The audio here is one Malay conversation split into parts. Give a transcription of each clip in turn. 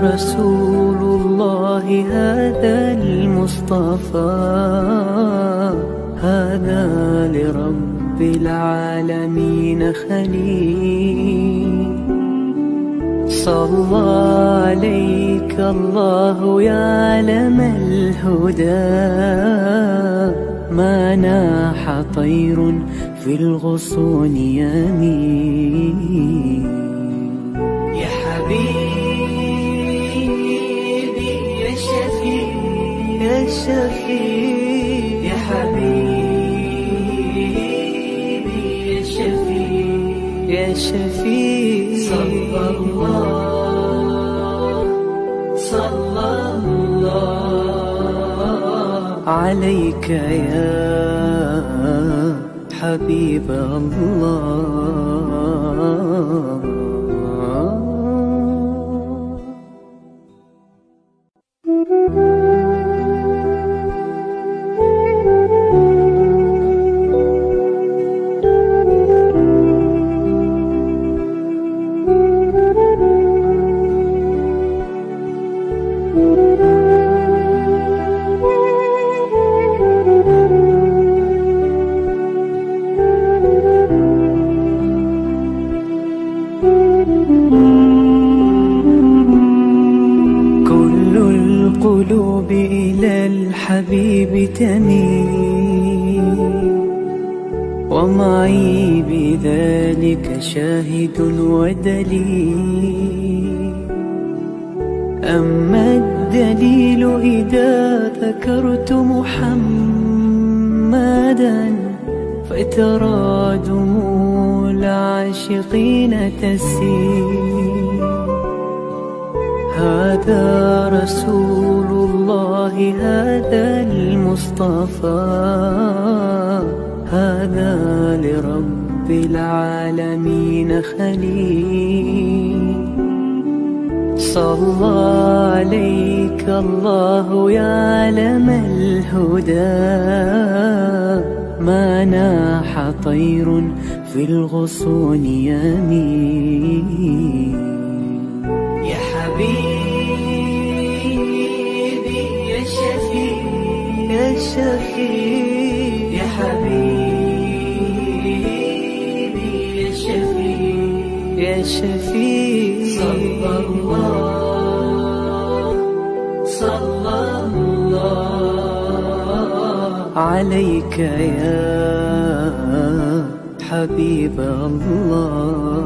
رسول الله هذا المصطفى، هذا لرب العالمين خليل. صلى عليك الله يا علم الهدى، ما ناح طير في الغصون يمين. يا حبيبي يا شفيع يا شفيع، يا حبيبي يا شفيع يا شفيع، صلى الله عليك يا حبيب الله. القلوب إلى الحبيب تميل، ومعي بذلك شاهد ودليل. أما الدليل إذا ذكرت محمدا، فترى دموع العاشقين تسيل. هذا رسول الله هذا المصطفى، هذا لرب العالمين خليل. صلى عليك الله يا علم الهدى، ما ناح طير في الغصون يمين. يا حبيبي يا شفيع يا شفيع، يا حبيبي يا شفيع يا شفيع، صلى الله عليك يا حبيب الله.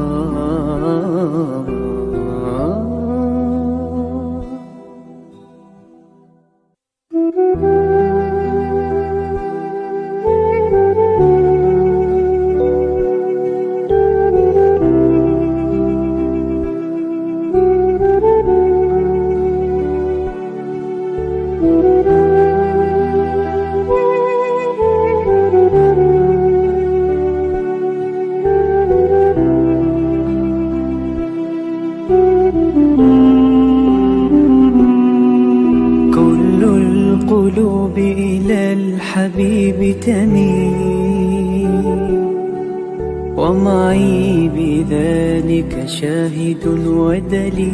القلوب إلى الحبيب تميل، ومعي بذلك شاهد ودليل.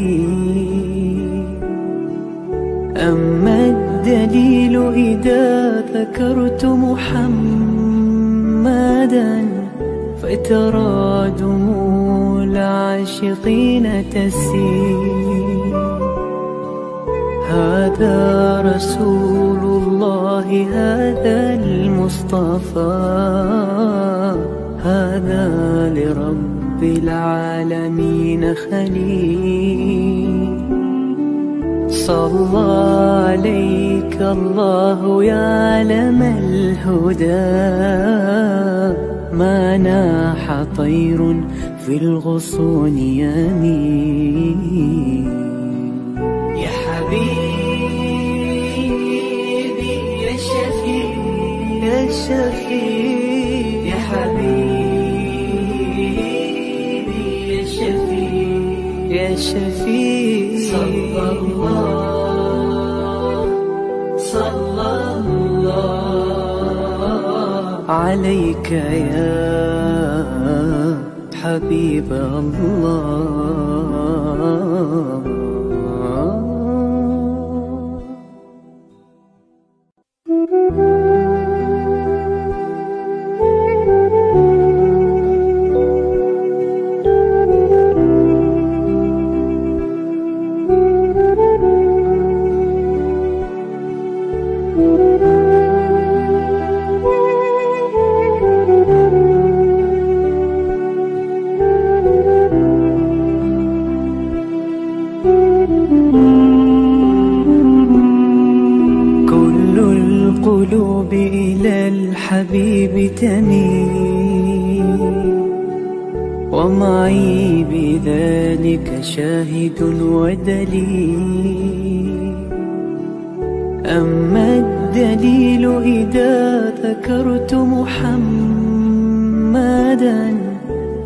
أما الدليل إذا ذكرت محمدا، فترى دموع العاشقين تسيل. هذا رسول الله هذا المصطفى، هذا لرب العالمين خليل. صلى عليك الله يا علم الهدى، ما ناح طير في الغصون يمين. يا حبيبي يا شفيع يا شفيع، يا حبيبي يا شفيع يا شفيع، صلى الله عليك يا حبيب الله. كل القلوب إلى الحبيب تميل، ومعي بذلك شاهد ودليل. أما الدليل إذا ذكرت محمدا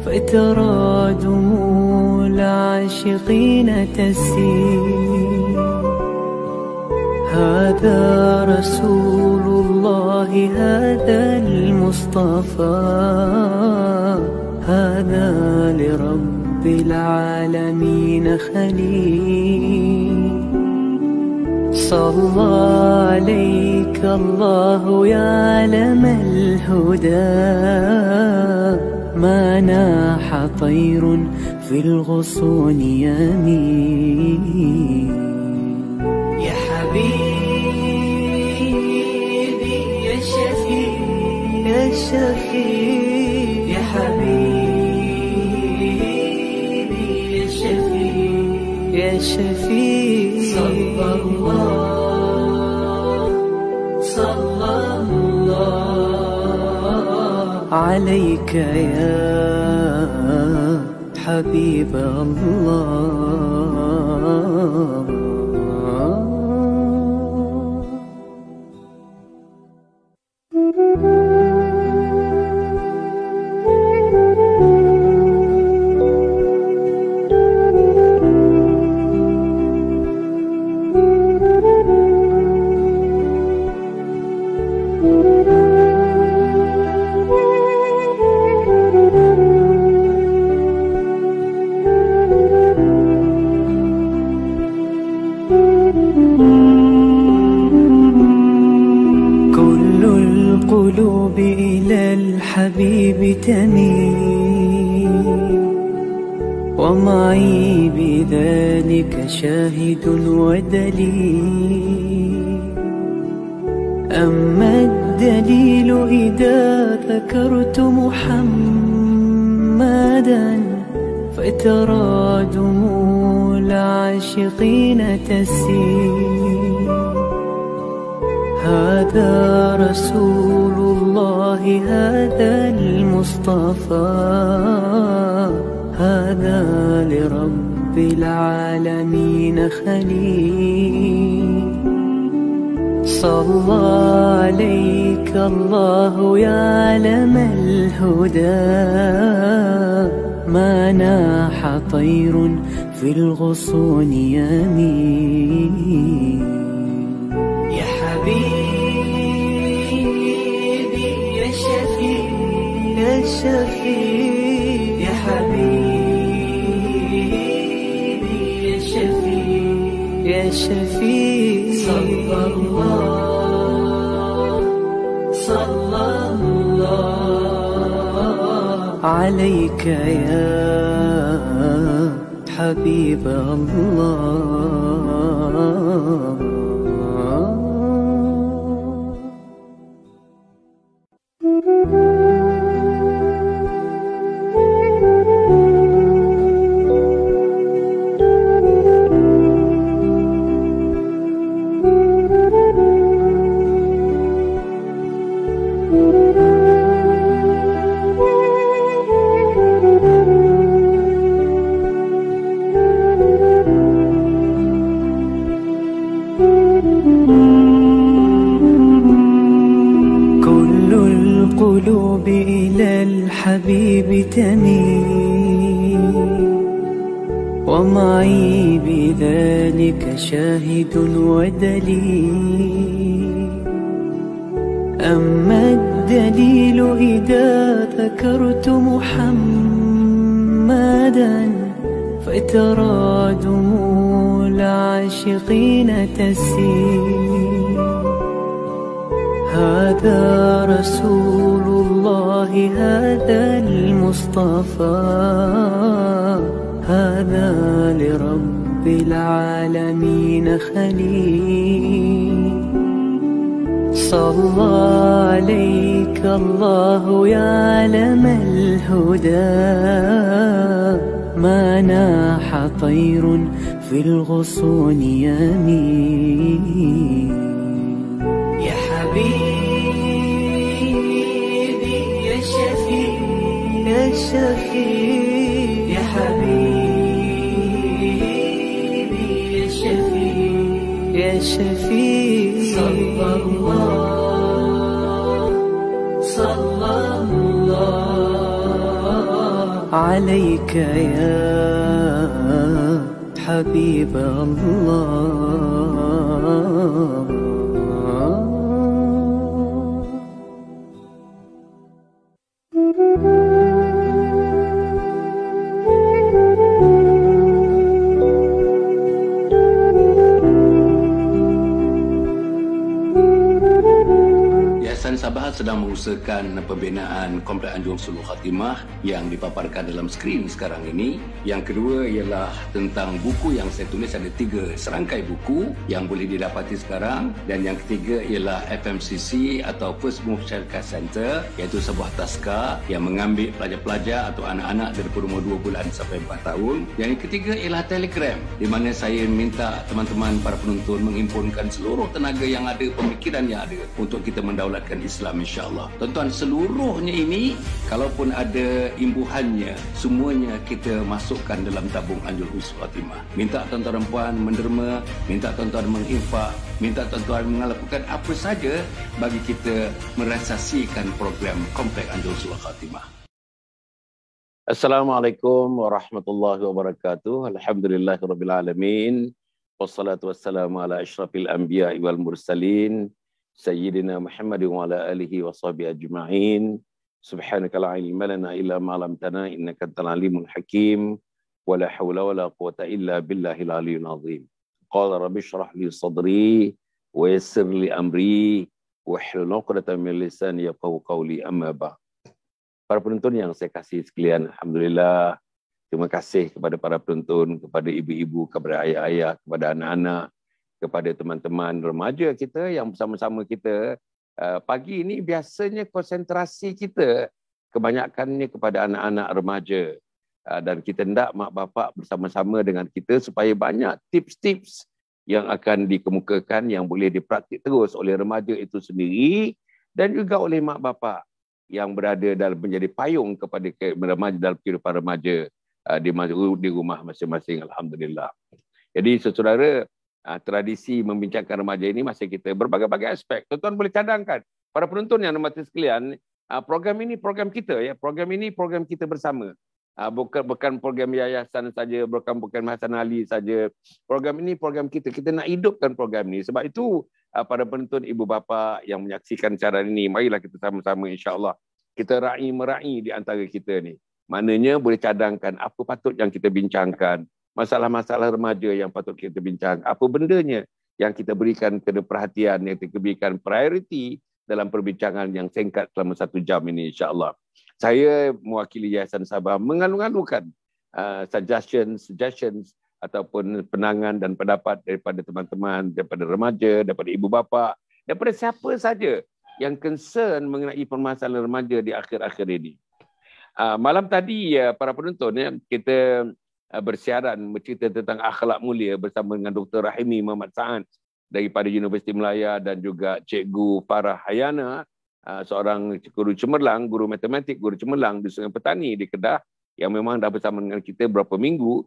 فترى دموع العاشقين تسيل. هذا رسول الله، هذا المصطفى، هذا لرب العالمين خليل. صلى عليك الله يا علم الهدى، ما ناح طير في الغصون يمين. يا حبيبي يا شفيع يا شفيع يا حبيبي يا شفيع يا شفيع، صلى الله عليك يا حبيب الله. كل القلوب إلى الحبيب تميل، ومعي بذلك شاهد ودليل. أما الدليل إذا ذكرت محمدا فترى دموع العاشقين تسيل. هذا رسول الله، هذا المصطفى، هذا لرب العالمين خليل. صلى عليك الله يا علم الهدى، ما ناح طير في الغصون يمين. يا حبيبي يا شفيع يا شفيع يا حبيبي يا شفيع يا شفيع، صلى الله عليك يا حبيب الله. كل القلوب إلى الحبيب تميل، ومعي بذلك شاهد ودليل. أما الدليل إذا ذكرت محمدا فترى دموع العاشقين تسيل. هذا رسول الله، هذا المصطفى، هذا لرب العالمين خليل. صلى عليك الله يا علم الهدى، ما ناح طير في الغصون يمين. يا حبيبي يا شفيع يا شفيع يا حبيبي يا شفيع يا شفيع صلى الله عليك يا حبيب الله. Yayasan Sabah sedang mengusahakan pembinaan Komplek Anjung Sulul Khatimah yang dipaparkan dalam skrin sekarang ini. Yang kedua ialah tentang buku yang saya tulis, ada 3 serangkai buku yang boleh didapati sekarang. Dan yang ketiga ialah FMCC atau First Move Childcare Center, iaitu sebuah taska yang mengambil pelajar-pelajar atau anak-anak daripada umur 2 bulan sampai 4 tahun. Yang ketiga ialah Telegram, di mana saya minta teman-teman para penonton menghimpunkan seluruh tenaga yang ada, pemikiran yang ada untuk kita mendaulatkan Islam, insya-Allah. Tuan-tuan, seluruhnya ini kalaupun ada imbuhannya, semuanya kita masukkan dalam tabung Anjung Sulul Khatimah. Minta tuan-tuan dan puan menderma, minta tuan-tuan menginfak, minta tuan-tuan melakukan apa saja bagi kita merealisasikan program Komplek Anjung Sulul Khatimah. Assalamualaikum warahmatullahi wabarakatuh. Alhamdulillahirabbil alamin. Wassalatu wassalamu ala asyrafil anbiya'i wal mursalin. Sayyidina Muhammad wa ala alihi wa sahbihi ajma'in. Subhanaka la ilma lana illa ma 'allamtana innaka antal alimul hakim. Wa la hawla wa la quwwata illa billahil aliyyil azim. Qala rabbi shrah li sadri wa yassir li amri wa hlul 'uqdatam min lisani yafqahu qawli, amma ba'd. Para penonton yang saya kasih sekalian, alhamdulillah, terima kasih kepada para penonton, kepada ibu-ibu, kepada ayah-ayah, kepada anak-anak, kepada teman-teman remaja kita yang bersama-sama kita. Pagi ini biasanya konsentrasi kita kebanyakannya kepada anak-anak remaja. Dan kita hendak mak bapak bersama-sama dengan kita supaya banyak tips-tips yang akan dikemukakan yang boleh dipraktik terus oleh remaja itu sendiri dan juga oleh mak bapak yang berada dalam menjadi payung kepada remaja dalam kehidupan remaja di rumah masing-masing, alhamdulillah. Jadi saudara, tradisi membincangkan remaja ini masih kita berbagai-bagai aspek. Tuan-tuan boleh cadangkan, para penonton yang hormati sekalian, program ini program kita ya, program ini program kita bersama. Bukan program yayasan saja, bukan Hasan Ali saja. Program ini program kita. Kita nak hidupkan program ini. Sebab itu para penonton, ibu bapa yang menyaksikan cara ini, marilah kita sama-sama insya-Allah kita merai di antara kita ni. Maknanya boleh cadangkan apa patut yang kita bincangkan, masalah-masalah remaja yang patut kita bincang, apa bendanya yang kita berikan kena perhatian, yang kita berikan prioriti dalam perbincangan yang singkat selama 1 jam ini, insya-Allah. Saya mewakili Yayasan Sabah mengalu-alukan suggestions ataupun penangan dan pendapat daripada teman-teman, daripada remaja, daripada ibu bapa, daripada siapa saja yang concern mengenai permasalahan remaja di akhir-akhir ini. Malam tadi para penonton kita bersiaran bercerita tentang akhlak mulia bersama dengan Dr. Rahimi Muhammad Sa'ad daripada Universiti Melaya dan juga Cikgu Farah Hayana, seorang guru cemerlang, guru matematik, guru cemerlang di Sungai Petani di Kedah yang memang dah bersama dengan kita berapa minggu.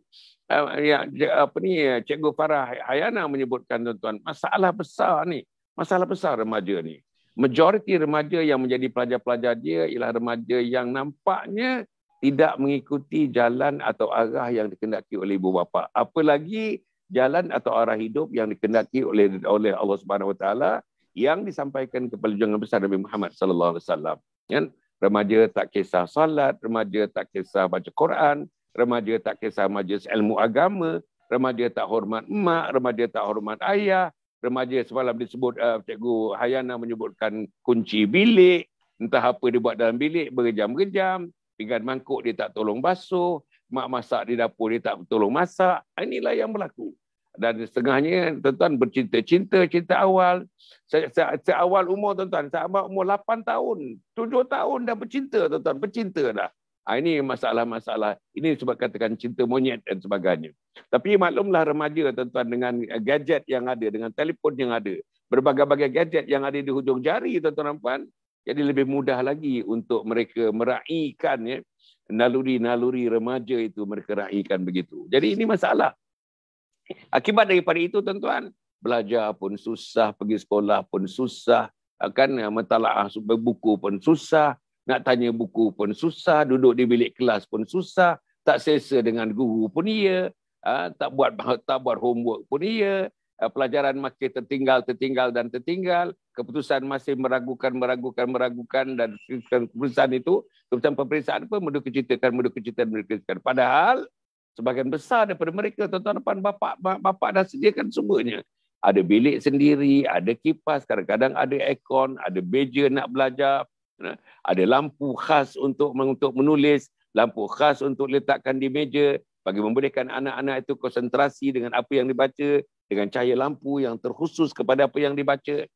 Cikgu Farah Hayana menyebutkan, tuan-tuan, masalah besar ni, masalah besar remaja ni. Majoriti remaja yang menjadi pelajar-pelajar dia ialah remaja yang nampaknya tidak mengikuti jalan atau arah yang dikehendaki oleh ibu bapa. Apalagi jalan atau arah hidup yang dikehendaki oleh Allah Subhanahu Wa Taala yang disampaikan kepada junjungan besar Nabi Muhammad sallallahu alaihi wasallam. Kan? Remaja tak kisah salat, remaja tak kisah baca Quran, remaja tak kisah majlis ilmu agama, remaja tak hormat emak, remaja tak hormat ayah, remaja semalam disebut Cikgu Hayana menyebutkan kunci bilik, entah apa dia buat dalam bilik berjam-jam, pinggan mangkuk dia tak tolong basuh, mak masak di dapur dia tak tolong masak. Inilah yang berlaku. Dan setengahnya tuan-tuan bercinta-cinta, cinta awal. Seawal umur tuan-tuan, saya umur 8 tahun, 7 tahun dah bercinta tuan-tuan, bercinta dah. Ini masalah-masalah. Ini sebab katakan cinta monyet dan sebagainya. Tapi maklumlah remaja tuan-tuan dengan gadget yang ada, dengan telefon yang ada, berbagai-bagai gadget yang ada di hujung jari tuan-tuan dan puan, jadi lebih mudah lagi untuk mereka meraihkan naluri-naluri remaja itu, mereka raihkan begitu. Jadi ini masalah. Akibat daripada itu tuan-tuan, belajar pun susah, pergi sekolah pun susah, kan mentalaah buku pun susah, nak tanya buku pun susah, duduk di bilik kelas pun susah, tak selesa dengan guru pun iya, tak buat homework pun iya, pelajaran makin tertinggal, keputusan masih meragukan dan keputusan itu, keputusan peperiksaan pun menduka-citakan. Padahal sebagian besar daripada mereka, tuan-tuan bapa dah sediakan semuanya. Ada bilik sendiri, ada kipas, kadang-kadang ada aircon, ada meja nak belajar, ada lampu khas untuk menulis, lampu khas untuk letakkan di meja, bagi membolehkan anak-anak itu konsentrasi dengan apa yang dibaca, dengan cahaya lampu yang terkhusus kepada apa yang dibaca.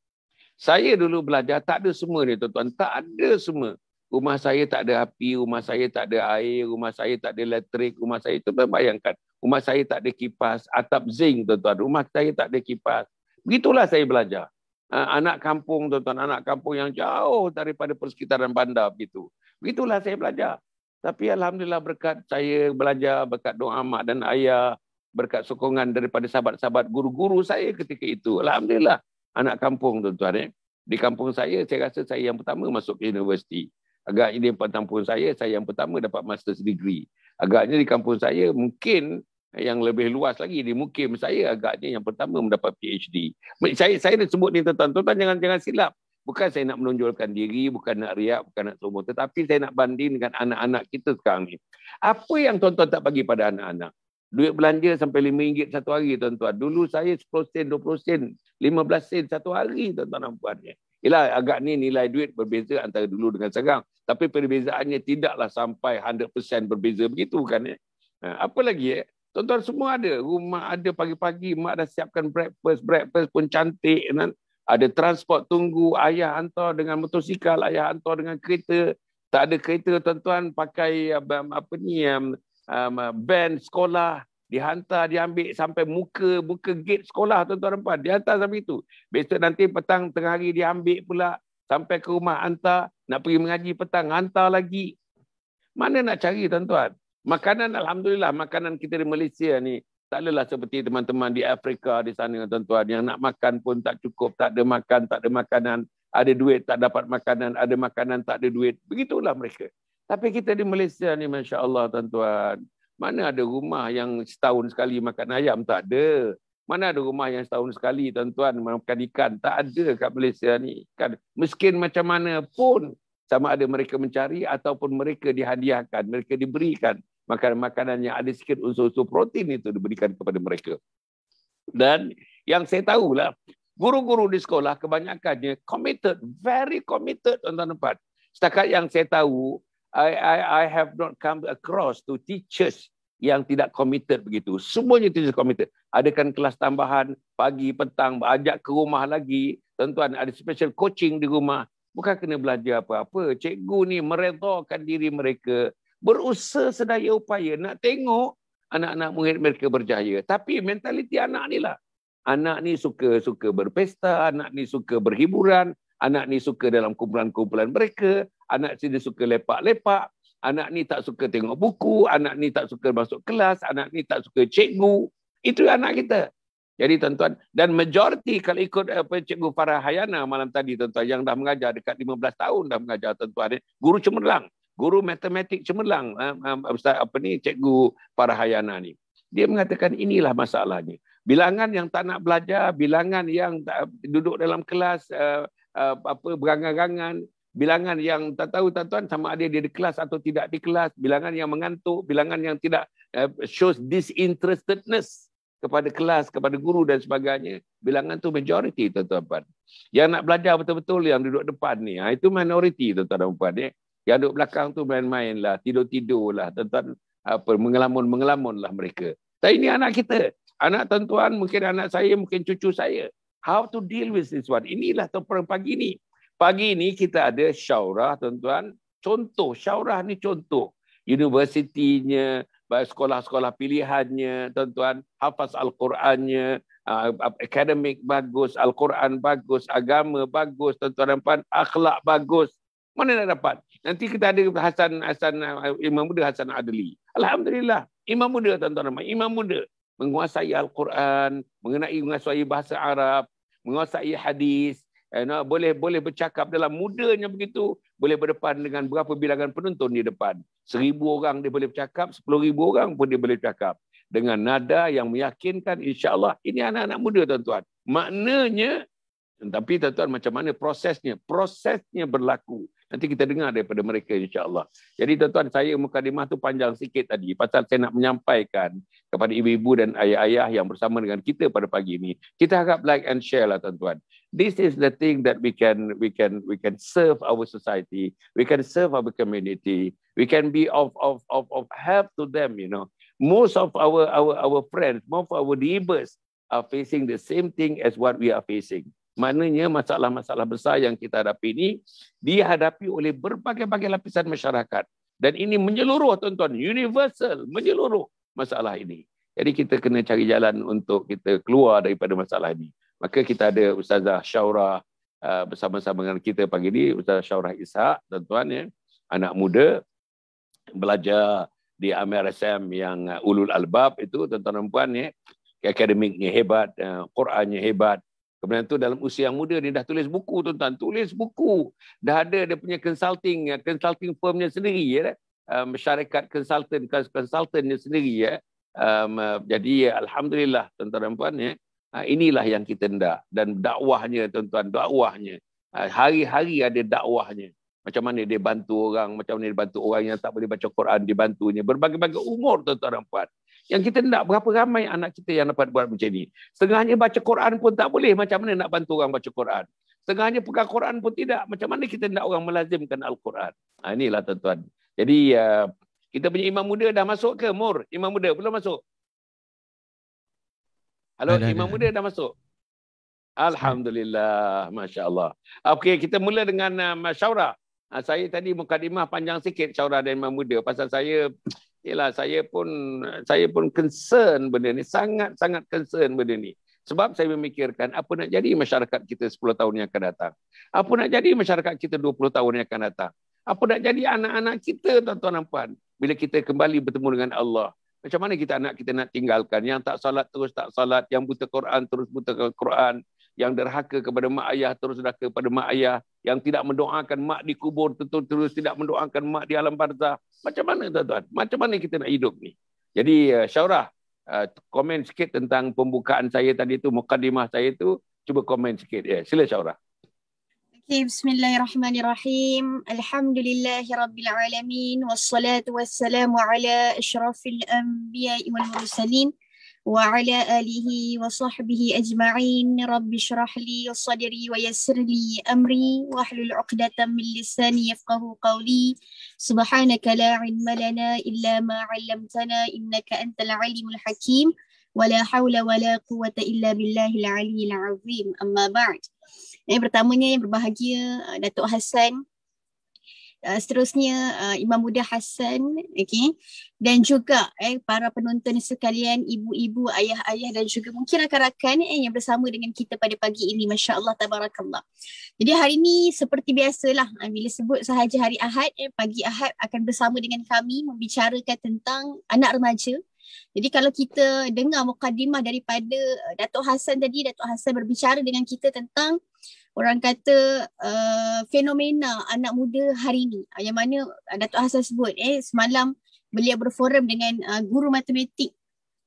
Saya dulu belajar, tak ada semua ni tuan-tuan, tak ada semua. Rumah saya tak ada api, rumah saya tak ada air, rumah saya tak ada elektrik, rumah saya itu bayangkan. Rumah saya tak ada kipas, atap zinc tuan-tuan, rumah saya tak ada kipas. Begitulah saya belajar. Anak kampung tuan-tuan, anak kampung yang jauh daripada persekitaran bandar begitu. Begitulah saya belajar. Tapi alhamdulillah berkat saya belajar, berkat doa mak dan ayah, berkat sokongan daripada sahabat-sahabat guru-guru saya ketika itu. Alhamdulillah anak kampung tuan-tuan. Di kampung saya rasa saya yang pertama masuk ke universiti. Agaknya di kampung saya yang pertama dapat master's degree. Agaknya di kampung saya mungkin yang lebih luas lagi, di Mukim saya agaknya yang pertama mendapat PhD. Saya nak sebut ni tuan-tuan, jangan silap. Bukan saya nak menonjolkan diri, bukan nak riak, bukan nak sombong, tetapi saya nak banding dengan anak-anak kita sekarang ni. Apa yang tuan-tuan tak bagi pada anak-anak? Duit belanja sampai RM5 satu hari tuan-tuan. Dulu saya 10 sen, 20 sen, 15 sen satu hari tuan-tuan nampuannya. Ialah agak ni nilai duit berbeza antara dulu dengan sekarang. Tapi perbezaannya tidaklah sampai 100% berbeza begitu kan ya. Apa lagi tuan-tuan semua ada. Rumah ada pagi-pagi, mak dah siapkan breakfast pun cantik. Kan? Ada transport tunggu, ayah hantar dengan motosikal, ayah hantar dengan kereta. Tak ada kereta tuan-tuan, pakai van sekolah. Dihantar, diambil sampai muka gate sekolah tuan-tuan nampak. Dihantar sampai itu. Besok nanti petang tengah hari diambil pula. Sampai ke rumah hantar. Nak pergi mengaji petang, hantar lagi. Mana nak cari tuan-tuan? Makanan alhamdulillah, makanan kita di Malaysia ni tak adalah seperti teman-teman di Afrika di sana tuan-tuan, yang nak makan pun tak cukup, tak ada makanan, ada duit tak dapat makanan, ada makanan tak ada duit. Begitulah mereka. Tapi kita di Malaysia ni masya-Allah tuan-tuan, mana ada rumah yang setahun sekali makan ayam, tak ada. Mana ada rumah yang setahun sekali tuan-tuan makan ikan, tak ada kat Malaysia ni. Kan miskin macam mana pun, sama ada mereka mencari ataupun mereka dihadiahkan, mereka diberikan makanan-makanan yang ada sikit unsur-unsur protein itu diberikan kepada mereka. Dan yang saya tahulah, guru-guru di sekolah kebanyakannya committed, very committed tuan-tuan nampak. Setakat yang saya tahu, I have not come across to teachers yang tidak committed begitu. Semuanya teachers committed. Adakan kelas tambahan, pagi, petang, ajak ke rumah lagi. Tuan-tuan ada special coaching di rumah. Bukan kena belajar apa-apa. Cikgu ni meredhakan diri mereka, berusaha sedaya upaya nak tengok anak-anak murid mereka berjaya. Tapi mentaliti anak ni lah. Anak ni suka berpesta, anak ni suka berhiburan, anak ni suka dalam kumpulan-kumpulan mereka, anak ni suka lepak-lepak, anak ni tak suka tengok buku, anak ni tak suka masuk kelas, anak ni tak suka cikgu. Itu anak kita. Jadi tuan-tuan, dan majoriti kalau ikut Cikgu Farah Hayana malam tadi tuan-tuan, yang dah mengajar dekat 15 tahun dah mengajar tuan-tuan, guru cemerlang, guru matematik cemerlang, Cikgu Farah Hayana ni. Dia mengatakan inilah masalahnya. Bilangan yang tak nak belajar, bilangan yang duduk dalam kelas berangan-angan, bilangan yang tak tahu tuan-tuan sama ada dia di kelas atau tidak di kelas, bilangan yang mengantuk, bilangan yang tidak shows disinterestedness kepada kelas, kepada guru dan sebagainya. Bilangan tu majority tuan-tuan. Yang nak belajar betul-betul yang duduk depan ni, itu minority tuan-tuan. Yang duduk belakang tu main-main lah, tidur-tidur lah tuan-tuan, mengelamun-mengelamun lah mereka. Tapi ini anak kita. Anak tuan-tuan, mungkin anak saya, mungkin cucu saya. How to deal with this one? Inilah tuan-tuan pagi ni. Pagi ni kita ada syaurah tuan-tuan. Contoh, syaurah ni contoh. universitinya, sekolah-sekolah pilihannya, tuan-tuan, hafaz Al-Qurannya, akademik bagus, Al-Quran bagus, agama bagus, tuan-tuan dan puan, akhlak bagus. Mana nak dapat? Nanti kita ada Imam Muda Hasan Adli. Alhamdulillah, Imam Muda, tuan-tuan dan puan, Imam Muda menguasai Al-Quran, menguasai bahasa Arab, menguasai hadis, boleh bercakap dalam mudanya begitu, boleh berdepan dengan berapa bilangan penonton di depan. 1,000 orang dia boleh bercakap, 10,000 orang pun dia boleh bercakap. Dengan nada yang meyakinkan, insya-Allah ini anak-anak muda, tuan-tuan. Maknanya, tapi tuan-tuan macam mana prosesnya? Prosesnya berlaku. Nanti kita dengar daripada mereka, insya-Allah. Jadi tuan-tuan, saya mukadimah tu panjang sikit tadi pasal saya nak menyampaikan kepada ibu-ibu dan ayah-ayah yang bersama dengan kita pada pagi ini. Kita harap like and share lah, tuan-tuan. This is the thing that we can serve our society. We can serve our community. We can be of help to them, you know. Most of our friends, most of our neighbors are facing the same thing as what we are facing. Maknanya masalah-masalah besar yang kita hadapi ini dihadapi oleh berbagai-bagai lapisan masyarakat. Dan ini menyeluruh, tuan-tuan, universal, menyeluruh masalah ini. Jadi kita kena cari jalan untuk kita keluar daripada masalah ini. Maka kita ada Ustazah Syaurah bersama-sama dengan kita pagi ini, Ustazah Syaurah Ishak, tuan-tuan, ya, anak muda, belajar di MRSM yang ulul albab itu, tuan-tuan dan puan, ya, akademiknya hebat, Qurannya hebat. Kemudian tu dalam usia yang muda dia dah tulis buku, tuan-tuan, tulis buku. Dah ada dia punya consulting firmnya sendiri, ya, syarikat consultannya sendiri, ya. Jadi alhamdulillah, tuan-tuan dan puan, ya. Inilah yang kita hendak. Dan dakwahnya, tuan-tuan, dakwahnya. Hari-hari ada dakwahnya. Macam mana dia bantu orang, macam mana dia bantu orang yang tak boleh baca Quran, dibantunya. Berbagai-bagai umur, tuan-tuan dan puan. Yang kita hendak, berapa ramai anak kita yang dapat buat macam ni. Setengahnya baca Quran pun tak boleh, macam mana nak bantu orang baca Quran. Setengahnya pegang Quran pun tidak, macam mana kita hendak orang melazimkan Al-Quran. Inilah, tuan-tuan. Jadi, kita punya imam muda dah masuk ke, Mur? Imam muda belum masuk? Halo, imam muda dah masuk? Alhamdulillah, Masya Allah. Okey, kita mula dengan Syaurah. Saya tadi mukadimah panjang sikit Syaurah dan imam muda. Pasal saya pun concern benda ni, sangat-sangat concern benda ni. Sebab saya memikirkan apa nak jadi masyarakat kita 10 tahun yang akan datang. Apa nak jadi masyarakat kita 20 tahun yang akan datang. Apa nak jadi anak-anak kita, tuan-tuan dan puan, bila kita kembali bertemu dengan Allah. Macam mana anak kita nak tinggalkan? Yang tak salat terus tak salat, yang buta Quran terus buta Quran, yang derhaka kepada mak ayah terus derhaka kepada mak ayah, yang tidak mendoakan mak di kubur terus tidak mendoakan mak di alam barzah. Macam mana, tuan-tuan? Macam mana kita nak hidup ni? Jadi Syaurah, komen sikit tentang pembukaan saya tadi tu, mukadimah saya tu, cuba komen sikit. Ya, sila Syaurah. Okay, bismillahirrahmanirrahim. Alhamdulillahirabbil alamin wassalatu wassalamu ala asyrafil anbiya'i wal mursalin wa ala alihi wa sahbihi ajma'in. Rabbi shrah li sadri wa yassir li amri wahlul 'uqdatam min lisani yafqahu qawli. Subhanaka la 'ilma lana illa ma 'allamtana innaka antal alimul hakim. Wala haula wala quwwata illa billahil aliyyil 'azim. Amma ba'd. Yang pertamanya yang berbahagia Datuk Hassan, seterusnya Imam Muda Hassan, okay, dan juga para penonton sekalian, ibu-ibu, ayah-ayah dan juga mungkin rakan-rakan yang bersama dengan kita pada pagi ini. Masya Allah, tabarakallah. Jadi hari ini seperti biasalah, bila sebut sahaja hari Ahad, pagi Ahad akan bersama dengan kami membicarakan tentang anak remaja. Jadi kalau kita dengar mukadimah daripada Datuk Hassan tadi, Datuk Hassan berbicara dengan kita tentang orang kata fenomena anak muda hari ini. Yang mana Datuk Hassan sebut semalam beliau berforum dengan guru matematik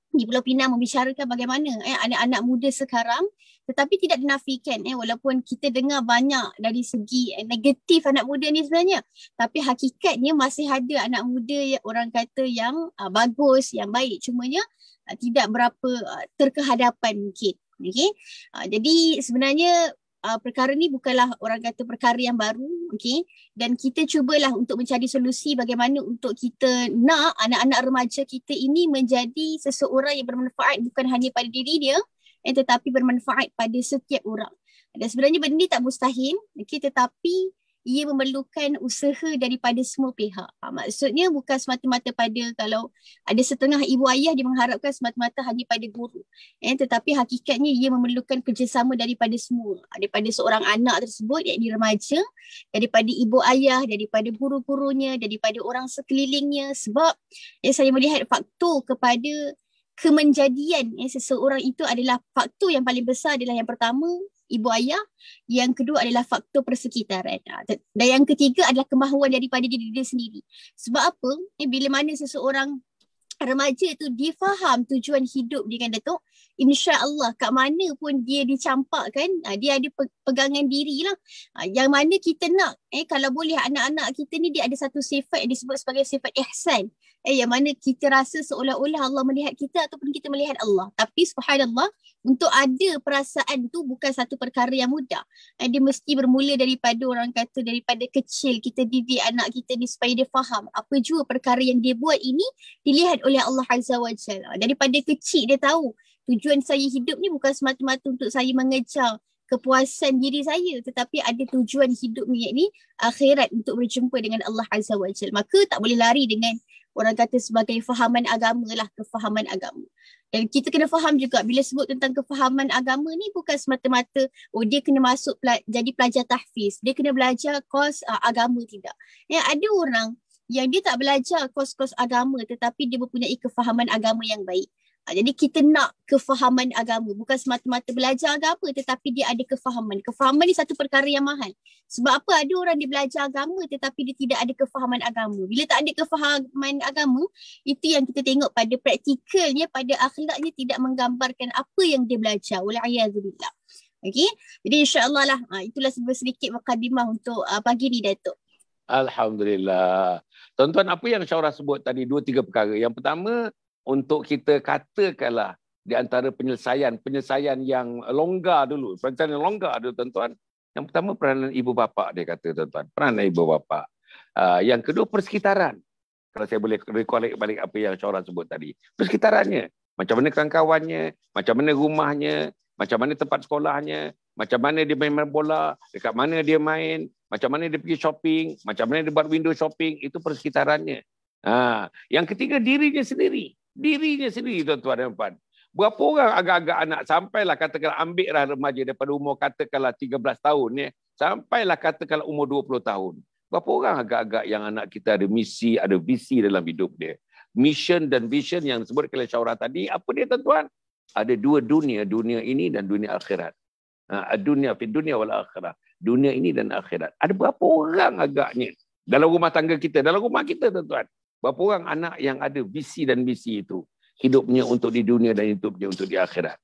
di Pulau Pinang membicarakan bagaimana anak-anak muda sekarang, tetapi tidak dinafikan walaupun kita dengar banyak dari segi negatif anak muda ni sebenarnya, tapi hakikatnya masih ada anak muda yang orang kata yang bagus, yang baik, cumanya tidak berapa terkehadapan mungkin. Okay? Jadi sebenarnya perkara ni bukanlah orang kata perkara yang baru, okay? Dan kita cubalah untuk mencari solusi bagaimana untuk kita nak anak-anak remaja kita ini menjadi seseorang yang bermanfaat bukan hanya pada diri dia, tetapi bermanfaat pada setiap orang. Dan sebenarnya benda ni tak mustahil, okay? Tetapi ia memerlukan usaha daripada semua pihak. Maksudnya bukan semata-mata pada, kalau ada setengah ibu ayah dia mengharapkan semata-mata hanya pada guru. Tetapi hakikatnya ia memerlukan kerjasama daripada semua. Daripada seorang anak tersebut, iaitu remaja, daripada ibu ayah, daripada guru-gurunya, daripada orang sekelilingnya. Sebab saya melihat faktor kepada kemenjadian seseorang itu adalah faktor yang paling besar adalah yang pertama, ibu ayah, yang kedua adalah faktor persekitaran, dan yang ketiga adalah kemahuan daripada diri dia sendiri. Sebab apa? Bila mana seseorang remaja tu dia faham tujuan hidup dia kan Datuk, insya-Allah kat mana pun dia dicampakkan, dia ada pegangan diri lah. Yang mana kita nak, kalau boleh anak-anak kita ni dia ada satu sifat yang disebut sebagai sifat ihsan. Yang mana kita rasa seolah-olah Allah melihat kita ataupun kita melihat Allah. Tapi subhanallah, untuk ada perasaan tu bukan satu perkara yang mudah. Dia mesti bermula daripada, orang kata, daripada kecil kita didik anak kita ni supaya dia faham apa jua perkara yang dia buat ini dilihat oleh Allah Azza wa Jalla. Daripada kecil dia tahu tujuan saya hidup ni bukan semata-mata untuk saya mengejar kepuasan diri saya, tetapi ada tujuan hidup ni, yakni akhirat, untuk berjumpa dengan Allah Azza wa Jalla. Maka tak boleh lari dengan, orang kata, sebagai fahaman agama lah, kefahaman agama. Dan kita kena faham juga bila sebut tentang kefahaman agama ni bukan semata-mata dia kena masuk jadi pelajar tahfiz, dia kena belajar kos agama, tidak. Ada orang yang dia tak belajar kos-kos agama tetapi dia mempunyai kefahaman agama yang baik. Jadi kita nak kefahaman agama, bukan semata-mata belajar agama tetapi dia ada kefahaman. Kefahaman ni satu perkara yang mahal. Sebab apa? Ada orang dia belajar agama tetapi dia tidak ada kefahaman agama. Bila tak ada kefahaman agama, itu yang kita tengok pada praktikalnya, pada akhlaknya tidak menggambarkan apa yang dia belajar. Wal'iyadzubillah. Okey. Jadi insya-Allah lah, itulah sedikit mukadimah untuk pagi ni Datuk. Alhamdulillah. Tuan-tuan, apa yang Syaurah sebut tadi, 2-3 perkara. Yang pertama, untuk kita katakanlah di antara penyelesaian yang longgar dulu. Penyelesaian yang longgar dulu, tuan-tuan. Yang pertama, peranan ibu bapa, dia kata, tuan-tuan. Peranan ibu bapa. Yang kedua, persekitaran. Kalau saya boleh recall balik apa yang Syaurah sebut tadi. Persekitarannya. Macam mana kawan-kawannya, macam mana rumahnya, macam mana tempat sekolahnya, macam mana dia main bola, dekat mana dia main, macam mana dia pergi shopping, macam mana dia buat window shopping, itu persekitarannya. Yang ketiga, dirinya sendiri. Dirinya sendiri, tuan-tuan dan puan. Berapa orang agak-agak anak sampailah katakanlah ambillah remaja daripada umur katakanlah 13 tahun ya, sampailah katakanlah umur 20 tahun. Berapa orang agak-agak yang anak kita ada misi, ada visi dalam hidup dia. Mission dan vision yang disebut oleh Syaurah tadi, apa dia, tuan-tuan? Ada dua dunia, dunia ini dan dunia akhirat. Dunia fi dunia wal akhirah. Dunia ini dan akhirat. Ada berapa orang agaknya dalam rumah tangga kita, dalam rumah kita, tuan-tuan? Berapa orang anak yang ada visi dan misi itu? Hidupnya untuk di dunia dan hidupnya untuk di akhirat.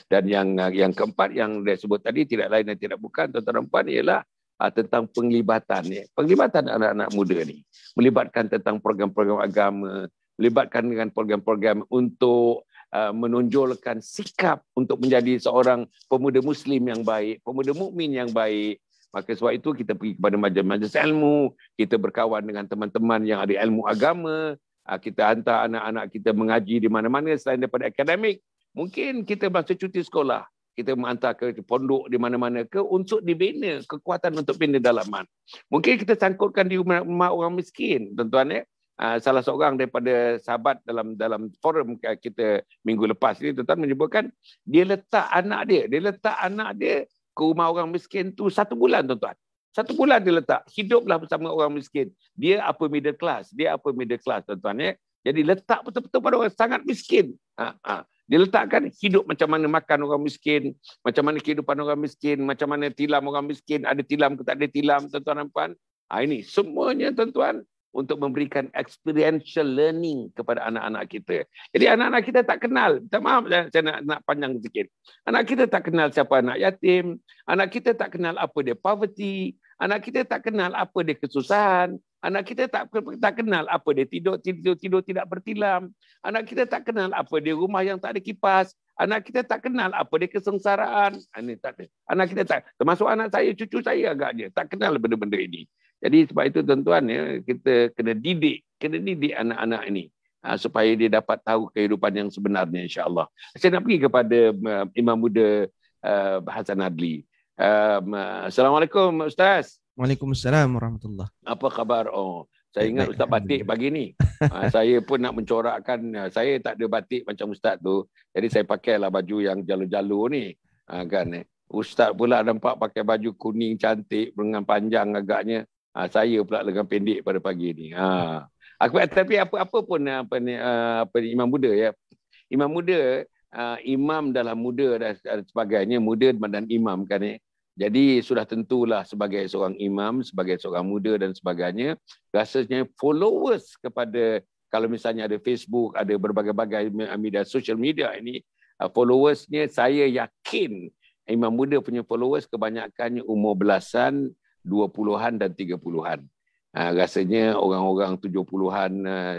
Dan yang keempat yang dia sebut tadi, tidak lain dan tidak bukan, tuan-tuan dan puan, ialah tentang penglibatan. Penglibatan anak-anak muda ni. Melibatkan tentang program-program agama, melibatkan dengan program-program untuk menonjolkan sikap untuk menjadi seorang pemuda Muslim yang baik, pemuda mukmin yang baik. Maka sebab itu kita pergi kepada majlis-majlis ilmu, kita berkawan dengan teman-teman yang ada ilmu agama, kita hantar anak-anak kita mengaji di mana-mana selain daripada akademik. Mungkin kita masa cuti sekolah, kita menghantar ke pondok di mana-mana ke untuk dibina kekuatan untuk bina dalaman. Mungkin kita sangkutkan di rumah orang miskin, tuan-tuan ya. Salah seorang daripada sahabat dalam forum kita minggu lepas ini, tuan-tuan, menyebutkan dia letak anak dia ke rumah orang miskin tu 1 bulan, tuan-tuan. 1 bulan dia letak. Hiduplah bersama orang miskin. Dia upper middle class, tuan-tuan ya. Jadi letak betul-betul pada orang sangat miskin. Dia letakkan hidup macam mana makan orang miskin, macam mana kehidupan orang miskin, macam mana tilam orang miskin, ada tilam ke tak ada tilam, tuan-tuan dan puan. Ini semuanya, tuan-tuan, untuk memberikan experiential learning kepada anak-anak kita. Jadi anak-anak kita tak kenal. Maaf, saya nak panjang sikit. Anak kita tak kenal siapa anak yatim. Anak kita tak kenal apa dia poverty. Anak kita tak kenal apa dia kesusahan. Anak kita tak kenal apa dia tidur tidak bertilam. Anak kita tak kenal apa dia rumah yang tak ada kipas. Anak kita tak kenal apa dia kesengsaraan. Ini tak ada. Anak kita tak, termasuk anak saya, cucu saya agaknya tak kenal benda-benda ini. Jadi sebab itu, tuan-tuan ya, kita kena didik anak-anak ini supaya dia dapat tahu kehidupan yang sebenarnya, insya-Allah. Saya nak pergi kepada Imam Muda Hasan Adli. Assalamualaikum Ustaz. Waalaikumsalam warahmatullahi. Apa khabar? Oh, saya Baik, ingat baik, Ustaz batik pagi ni. Saya pun nak mencorakkan, saya tak ada batik macam Ustaz tu. Jadi saya pakailah baju yang jalur-jalur ni. Kan. Ustaz pula nampak pakai baju kuning cantik, lengan panjang agaknya. Saya pula lengan pendek pada pagi ni. Tapi apa pun imam muda ya. Imam muda, imam dalam muda dan sebagainya, muda dan imam kan ya. Jadi sudah tentulah sebagai seorang imam, sebagai seorang muda dan sebagainya, rasanya followers kepada, kalau misalnya ada Facebook, ada berbagai-bagai media social media ini, followersnya saya yakin imam muda punya followers kebanyakannya umur belasan, 20-an dan 30-an. Rasanya orang-orang 70-an,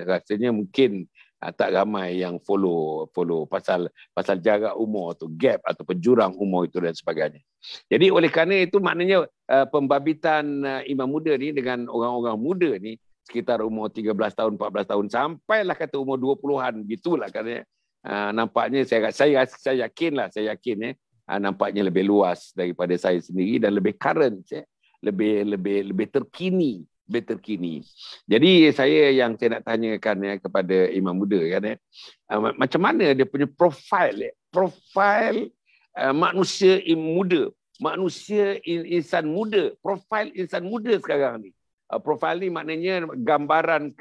rasanya mungkin tak ramai yang follow pasal jarak umur tu, gap ataupun jurang umur itu dan sebagainya. Jadi oleh kerana itu maknanya pembabitan imam muda ni dengan orang-orang muda ni sekitar umur 13 tahun, 14 tahun sampailah kata umur 20-an gitulah kan ya. Nampaknya saya yakin nampaknya lebih luas daripada saya sendiri dan lebih current ya. Lebih terkini. Jadi saya nak tanyakan ya kepada imam muda kan ya, macam mana dia punya profil manusia muda, insan muda, profil insan muda sekarang ni. Profil ni maknanya gambaran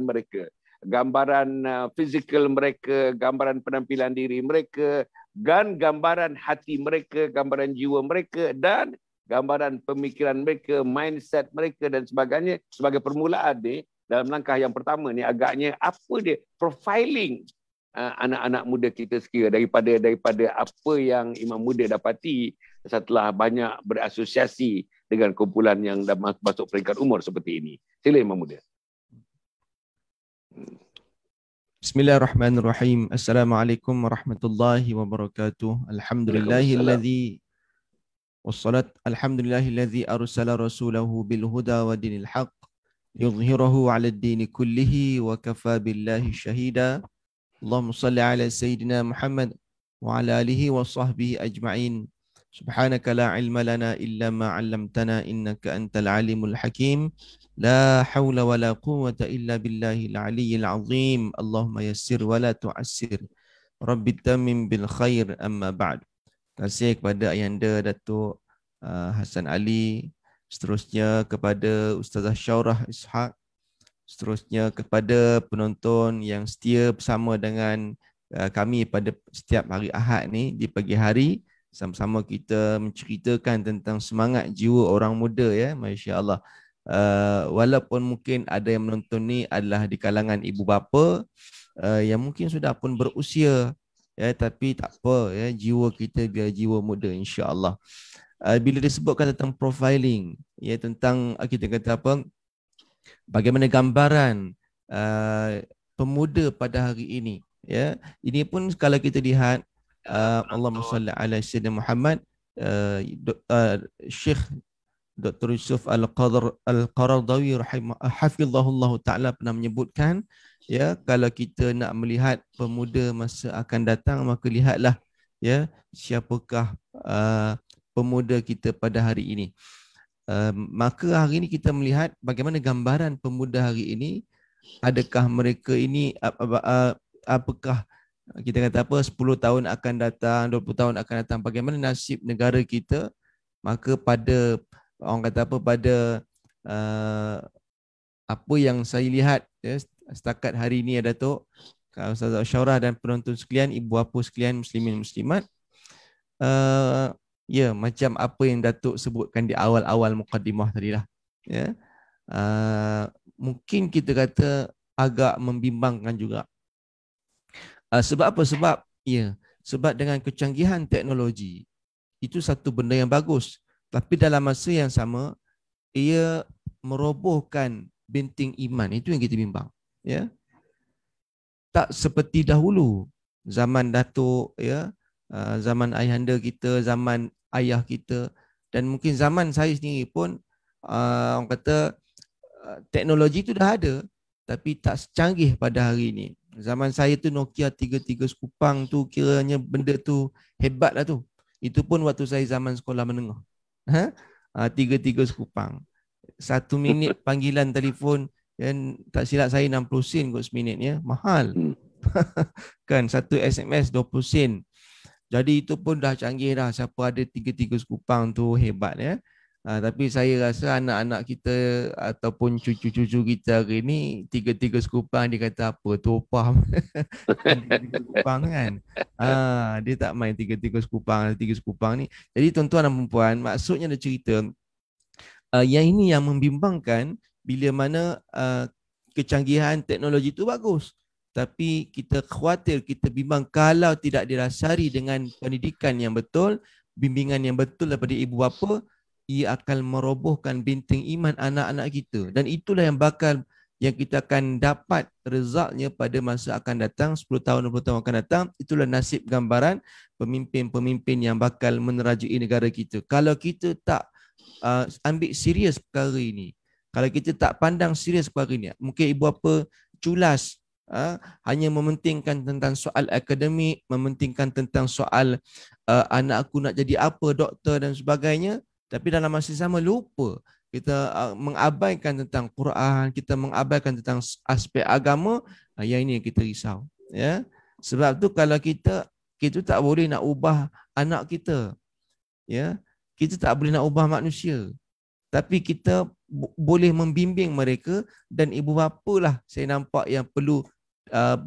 mereka, gambaran fizikal mereka, gambaran penampilan diri mereka, dan gambaran hati mereka, gambaran jiwa mereka, dan gambaran pemikiran mereka, mindset mereka dan sebagainya. Sebagai permulaan ni, dalam langkah yang pertama ni agaknya apa dia profiling anak-anak muda kita sekira daripada apa yang imam muda dapati setelah banyak berasosiasi dengan kumpulan yang dah masuk peringkat umur seperti ini. Sila imam muda. Bismillahirrahmanirrahim. Assalamualaikum warahmatullahi wabarakatuh. Alhamdulillahilladzi alhamdulillahilladzi arsala rasulahu bil huda wa dinil haqq yudhhirahu 'ala ad-din kullihi wa kafa billahi shahida. Allahumma shalli 'ala sayyidina Muhammad wa 'ala alihi wa sahbihi ajma'in. Subhanaka la 'ilma lana illa ma 'allamtana innaka antal 'alimul hakim. La haula wa la quwwata illa billahil 'aliyyil 'azim. Allahumma yassir wa la tu'assir. Rabbi tammim bil khair, amma ba'd. Terima kasih kepada Ayanda Datuk Hasan Ali, seterusnya kepada Ustazah Syaurah Ishaq, seterusnya kepada penonton yang setia bersama dengan kami pada setiap hari Ahad ni di pagi hari. Sama-sama kita menceritakan tentang semangat jiwa orang muda ya, masya-Allah. Walaupun mungkin ada yang menonton ni adalah di kalangan ibu bapa yang mungkin sudah pun berusia ya, tapi tak apa ya, jiwa kita biar jiwa muda insya-Allah. Bila disebutkan tentang profiling ya, tentang kita kata apa, bagaimana gambaran pemuda pada hari ini ya, ini pun kalau kita lihat Allahumma salli ala sayyidina Muhammad, Syekh Dr. Yusuf Al-Qaradawi hafizahullah taala pernah menyebutkan ya, kalau kita nak melihat pemuda masa akan datang, maka lihatlah ya siapakah pemuda kita pada hari ini. Maka hari ini kita melihat bagaimana gambaran pemuda hari ini. Adakah mereka ini apakah kita kata apa 10 tahun akan datang, 20 tahun akan datang, bagaimana nasib negara kita? Maka pada orang kata apa, pada apa yang saya lihat ya, setakat hari ini ada tu Ustazah Syaurah dan penonton sekalian, ibu bapa sekalian, muslimin muslimat, ya macam apa yang Datuk sebutkan di awal-awal mukadimah tadi lah ya, mungkin kita kata agak membimbangkan juga. Sebab apa? Sebab dengan kecanggihan teknologi itu satu benda yang bagus, tapi dalam masa yang sama ia merobohkan binting iman. Itu yang kita bimbang ya. Tak seperti dahulu zaman Datuk ya, zaman ayahanda kita, zaman ayah kita, dan mungkin zaman saya sendiri pun orang kata teknologi itu dah ada tapi tak secanggih pada hari ini. Zaman saya tu Nokia 33 sekupang tu kiranya benda tu hebat lah tu. Itu pun waktu saya zaman sekolah menengah. 3 sekupang. 1 minit panggilan telefon dan tak silap saya 60 sen kot seminit ya. Mahal. Kan 1 SMS 20 sen. Jadi itu pun dah canggih dah. Siapa ada 3 sekupang tu hebat ya. Tapi saya rasa anak-anak kita ataupun cucu-cucu kita hari ni 3 sekupang dia kata apa tu opah. 3 sekupang kan. Dia tak main 3 sekupang, 3 sekupang ni. Jadi tuan-tuan dan puan, maksudnya ada cerita yang ini yang membimbangkan bila mana kecanggihan teknologi itu bagus. Tapi kita khawatir, kita bimbang kalau tidak dirasari dengan pendidikan yang betul, bimbingan yang betul daripada ibu bapa, ia akan merobohkan benteng iman anak-anak kita. Dan itulah yang kita akan dapat resultnya pada masa akan datang, 10 tahun, 20 tahun akan datang. Itulah nasib gambaran pemimpin-pemimpin yang bakal menerajui negara kita. Kalau kita tak ambil serius perkara ini, kalau kita tak pandang serius perkara ini, mungkin ibu bapa culas, hanya mementingkan tentang soal akademik, mementingkan tentang soal anak aku nak jadi apa, doktor dan sebagainya. Tapi dalam masa sama lupa kita mengabaikan tentang Quran, kita mengabaikan tentang aspek agama. Yang ini yang kita risau ya. Sebab tu kalau kita tak boleh nak ubah anak kita ya. Kita tak boleh nak ubah manusia. Tapi kita boleh membimbing mereka, dan ibu bapa lah saya nampak yang perlu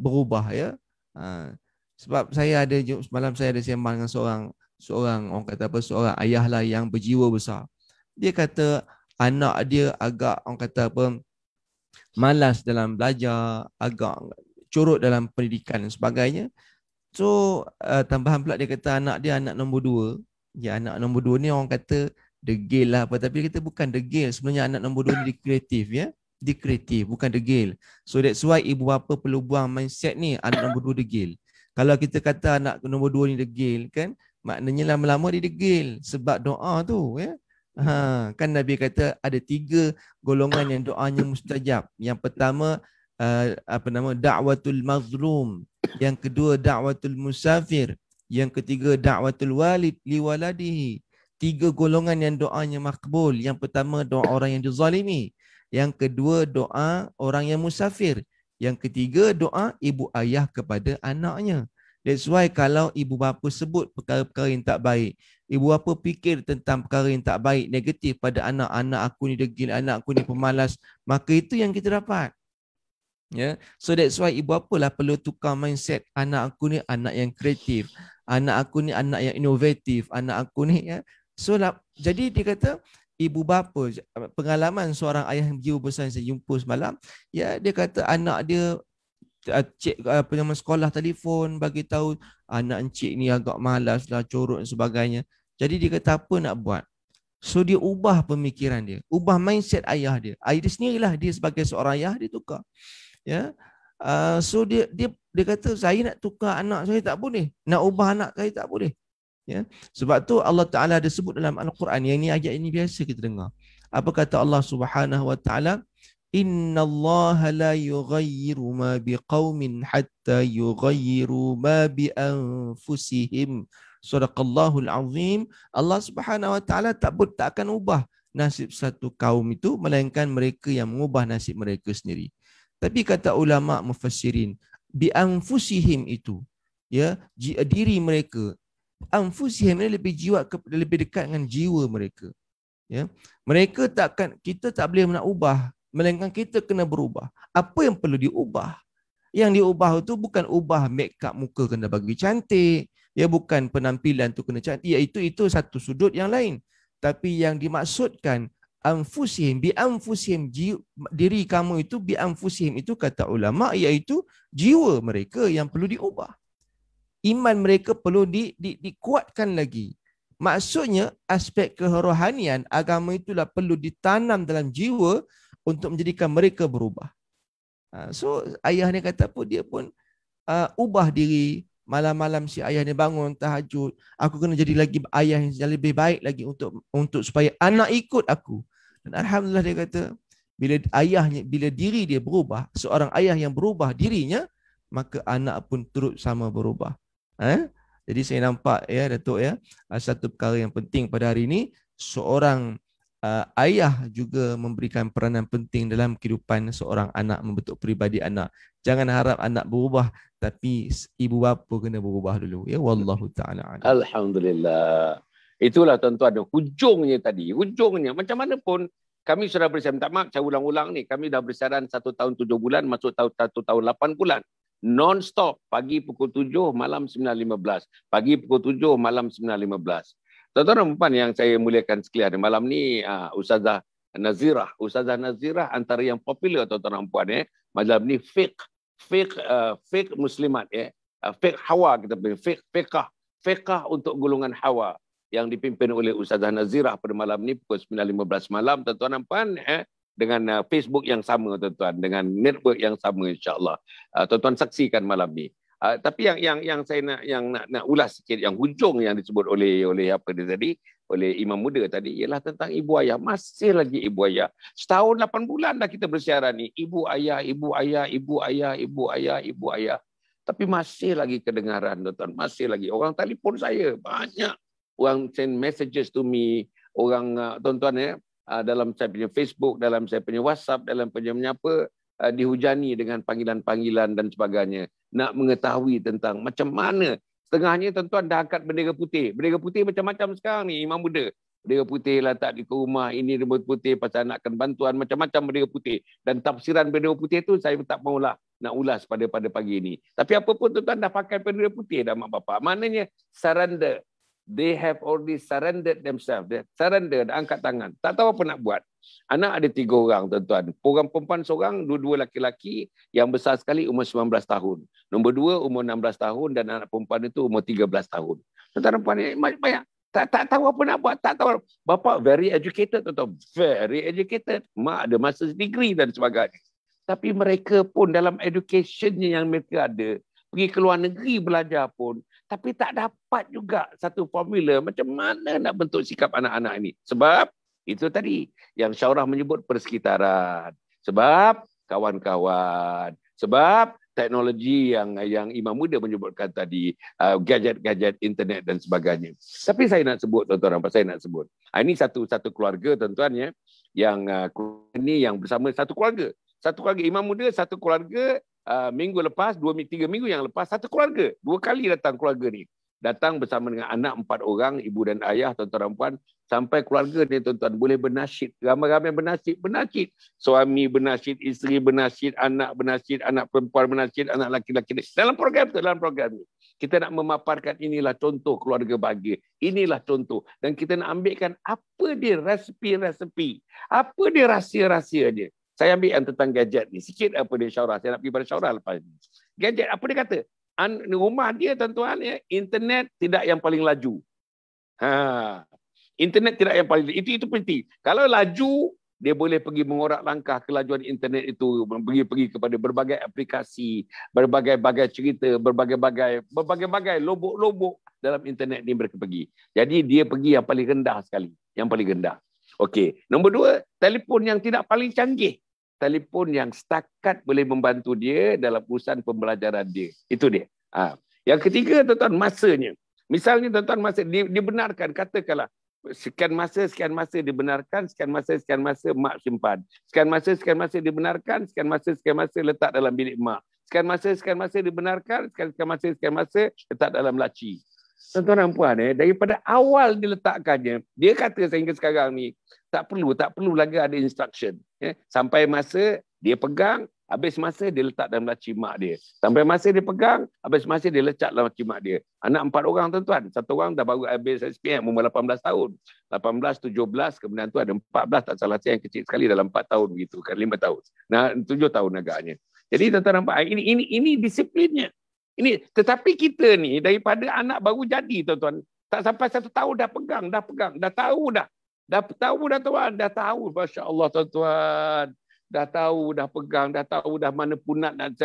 berubah ya. Sebab saya ada semalam saya ada sembang dengan seorang orang kata apa, seorang ayah lah yang berjiwa besar. Dia kata anak dia agak orang kata apa, malas dalam belajar, agak curut dalam pendidikan dan sebagainya. So tambahan pula dia kata anak dia anak nombor 2. Ya, anak nombor 2 ni orang kata degil lah apa, tapi dia kata bukan degil. Sebenarnya anak nombor 2 ni dia kreatif ya. Dia kreatif, bukan degil. So that's why ibu bapa perlu buang mindset ni anak nombor 2 degil. Kalau kita kata anak nombor 2 ni degil kan, maknanya lama-lama dia degil sebab doa tu ya. Kan Nabi kata ada 3 golongan yang doanya mustajab. Yang pertama da'watul mazlum, yang kedua da'watul musafir, yang ketiga da'watul walid li waladihi. 3 golongan yang doanya makbul. Yang pertama doa orang yang dizalimi, yang kedua doa orang yang musafir, yang ketiga doa ibu ayah kepada anaknya. That's why kalau ibu bapa sebut perkara-perkara yang tak baik, ibu bapa fikir tentang perkara yang tak baik, negatif pada anak aku ni degil, anak aku ni pemalas, maka itu yang kita dapat. Ya, so that's why ibu bapa lah perlu tukar mindset. Anak aku ni anak yang kreatif, anak aku ni anak yang inovatif, anak aku ni ya. So jadi dia kata ibu bapa, pengalaman seorang ayah yang jiwa besar yang saya jumpa semalam, ya, dia kata anak dia cik sekolah telefon bagi tahu anak encik ni agak malas lah, curut dan sebagainya. Jadi dia kata apa nak buat? So dia ubah pemikiran dia, ubah mindset ayah dia. Ayah dia sendirilah, dia sebagai seorang ayah dia tukar. Ya. So dia kata saya nak tukar anak saya tak boleh, nak ubah anak saya tak boleh. Ya. Sebab tu Allah Taala ada sebut dalam Al-Quran, yang ini ayat ini biasa kita dengar. Apa kata Allah Subhanahu wa taala? Innallaha la yughayyiru ma biqaumin hatta yughayyiru ma bi anfusihim. Sadaqallahul azim. Allah Subhanahu wa taala tak akan ubah nasib satu kaum itu melainkan mereka yang mengubah nasib mereka sendiri. Tapi kata ulama mufassirin, bi anfusihim itu ya, diri mereka. Anfusihim ini lebih dekat dengan jiwa mereka. Ya. Mereka kita tak boleh nak ubah, melainkan kita kena berubah. Apa yang perlu diubah? Yang diubah itu bukan ubah make up muka kena bagi cantik, ya, bukan penampilan tu kena cantik, iaitu itu satu sudut yang lain. Tapi yang dimaksudkan anfusihim, bi anfusihim, diri kamu itu, bi anfusihim itu kata ulama iaitu jiwa mereka yang perlu diubah. Iman mereka perlu dikuatkan lagi. Maksudnya aspek kerohanian agama itulah perlu ditanam dalam jiwa untuk menjadikan mereka berubah. So ayah ni kata apa, dia pun ubah diri. Malam-malam si ayah ni bangun tahajud, aku kena jadi lagi ayah yang lebih baik lagi untuk supaya anak ikut aku. Dan alhamdulillah dia kata bila diri dia berubah, seorang ayah yang berubah dirinya, maka anak pun turut sama berubah. Jadi saya nampak ya Datuk ya, satu perkara yang penting pada hari ini, seorang ayah juga memberikan peranan penting dalam kehidupan seorang anak, membentuk peribadi anak. Jangan harap anak berubah, tapi ibu bapa kena berubah dulu. Ya, wallahu taala alam. Alhamdulillah. Itulah tuan-tuan, hujungnya tadi. Hujungnya macam mana pun kami sudah bersiaran. Tak maaf, saya ulang-ulang ni. Kami dah bersiaran 1 tahun 7 bulan, masuk 1 tahun 8 bulan. Non-stop. Pagi pukul 7, malam 9.15. Pagi pukul 7, malam 9.15. Tuan-tuan dan puan yang saya muliakan sekalian, malam ni Ustazah Nazirah. Ustazah Nazirah antara yang popular tuan-tuan dan puan. Malam ni fiqh muslimat. Fiqh Hawa kita panggil. Fiqh untuk golongan Hawa yang dipimpin oleh Ustazah Nazirah pada malam ni pukul 9.15 malam tuan-tuan dan puan, dengan Facebook yang sama tuan-tuan, dengan network yang sama insya-Allah. Tuan-tuan saksikan malam ni. Tapi yang saya nak ulas sikit, yang hujung yang disebut oleh apa dia tadi, oleh Imam Muda tadi, ialah tentang ibu ayah. Masih lagi ibu ayah. Setahun 8 bulan dah kita bersiaran ni. Ibu ayah. Tapi masih lagi kedengaran tuan-tuan. Masih lagi. Orang telefon saya banyak. Orang send messages to me. Orang tuan-tuan dalam saya punya Facebook, dalam saya punya WhatsApp, dalam punya apa, dihujani dengan panggilan-panggilan dan sebagainya. Nak mengetahui tentang macam mana. Setengahnya tuan-tuan dah angkat bendera putih. Bendera putih macam-macam sekarang ni, Imam Muda. Bendera putih letak di rumah, ini bendera putih pasal nakkan bantuan, macam-macam bendera putih. Dan tafsiran bendera putih tu saya tak maulah nak ulas pada pagi ini. Tapi apa pun tuan-tuan dah pakai bendera putih dah mak bapak. Maknanya surrender. They have already surrendered themselves. They surrender, angkat tangan. Tak tahu apa nak buat. Anak ada 3 orang, tuan-tuan. Orang perempuan seorang, 2 laki-laki. Yang besar sekali umur 19 tahun. Nombor 2 umur 16 tahun dan anak perempuan itu umur 13 tahun. Tuan-tuan banyak. Tak tahu apa nak buat. Tak tahu. Bapa very educated, tuan-tuan. Very educated. Mak ada master's degree dan sebagainya. Tapi mereka pun dalam educationnya yang mereka ada, pergi ke luar negeri belajar pun, tapi tak dapat juga satu formula macam mana nak bentuk sikap anak-anak ini. Sebab itu tadi yang Syaurah menyebut persekitaran. Sebab kawan-kawan. Sebab teknologi yang Imam Muda menyebutkan tadi, gadget-gadget internet dan sebagainya. Tapi saya nak sebut tuan-tuan, apa saya nak sebut. Ini satu keluarga tuan-tuan ya, yang ini yang bersama satu keluarga. Satu keluarga Imam Muda, satu keluarga. Minggu lepas, 3 minggu yang lepas, satu keluarga. 2 kali datang keluarga ni. Datang bersama dengan anak 4 orang, ibu dan ayah, tuan-tuan dan puan. Sampai keluarga ni, tuan-tuan, boleh bernasyid. Ramai-ramai bernasyid. Suami bernasyid, isteri bernasyid, anak bernasyid, anak perempuan bernasyid, anak laki-laki. Dalam program ni. Kita nak memaparkan inilah contoh keluarga bahagia. Inilah contoh. Dan kita nak ambilkan apa dia resepi-resepi. Apa dia rahsia-rahsia dia. Saya ambil yang tentang gadget ni. Sikit apa dia Syaurah. Saya nak pergi pada Syaurah lepas ni. Gadget, apa dia kata? Rumah dia tuan-tuan, internet tidak yang paling laju. Internet tidak yang paling laju. Itu penting. Kalau laju, dia boleh pergi mengorak langkah kelajuan internet itu. Pergi kepada berbagai aplikasi, berbagai-bagai cerita, berbagai-bagai lobok-lobok dalam internet ni mereka pergi. Jadi dia pergi yang paling rendah sekali. Yang paling rendah. Okey. Nombor 2, telefon yang tidak paling canggih. Telefon yang setakat boleh membantu dia dalam urusan pembelajaran dia. Itu dia. Yang ketiga, tuan-tuan, masanya. Misalnya, tuan-tuan, masa dibenarkan, katakanlah, sekian masa dibenarkan, sekian masa mak simpan. Sekian masa dibenarkan, sekian masa letak dalam bilik mak. Sekian masa dibenarkan, sekian masa letak dalam laci. Tuan-tuan dan puan, daripada awal diletakkannya, dia kata sehingga sekarang ni, tak perlu lagi ada instruction. Sampai masa dia pegang, habis masa dia letak dalam laci mak dia. Sampai masa dia pegang, habis masa dia lecat dalam laci mak dia. Anak 4 orang tuan-tuan, 1 orang dah baru habis SPM, umur 18 tahun. 18, 17, kemudian tu ada 14, tak salah saya yang kecil sekali dalam 4 tahun begitu, kan 5 tahun. Nah, 7 tahun agaknya. Jadi tuan-tuan nampak, ini disiplinnya. Tetapi kita ni daripada anak baru jadi tuan-tuan, tak sampai 1 tahun dah pegang, dah tahu tuan, dah tahu, masya-Allah tuan-tuan, dah tahu, dah pegang, dah tahu dah mana punat nak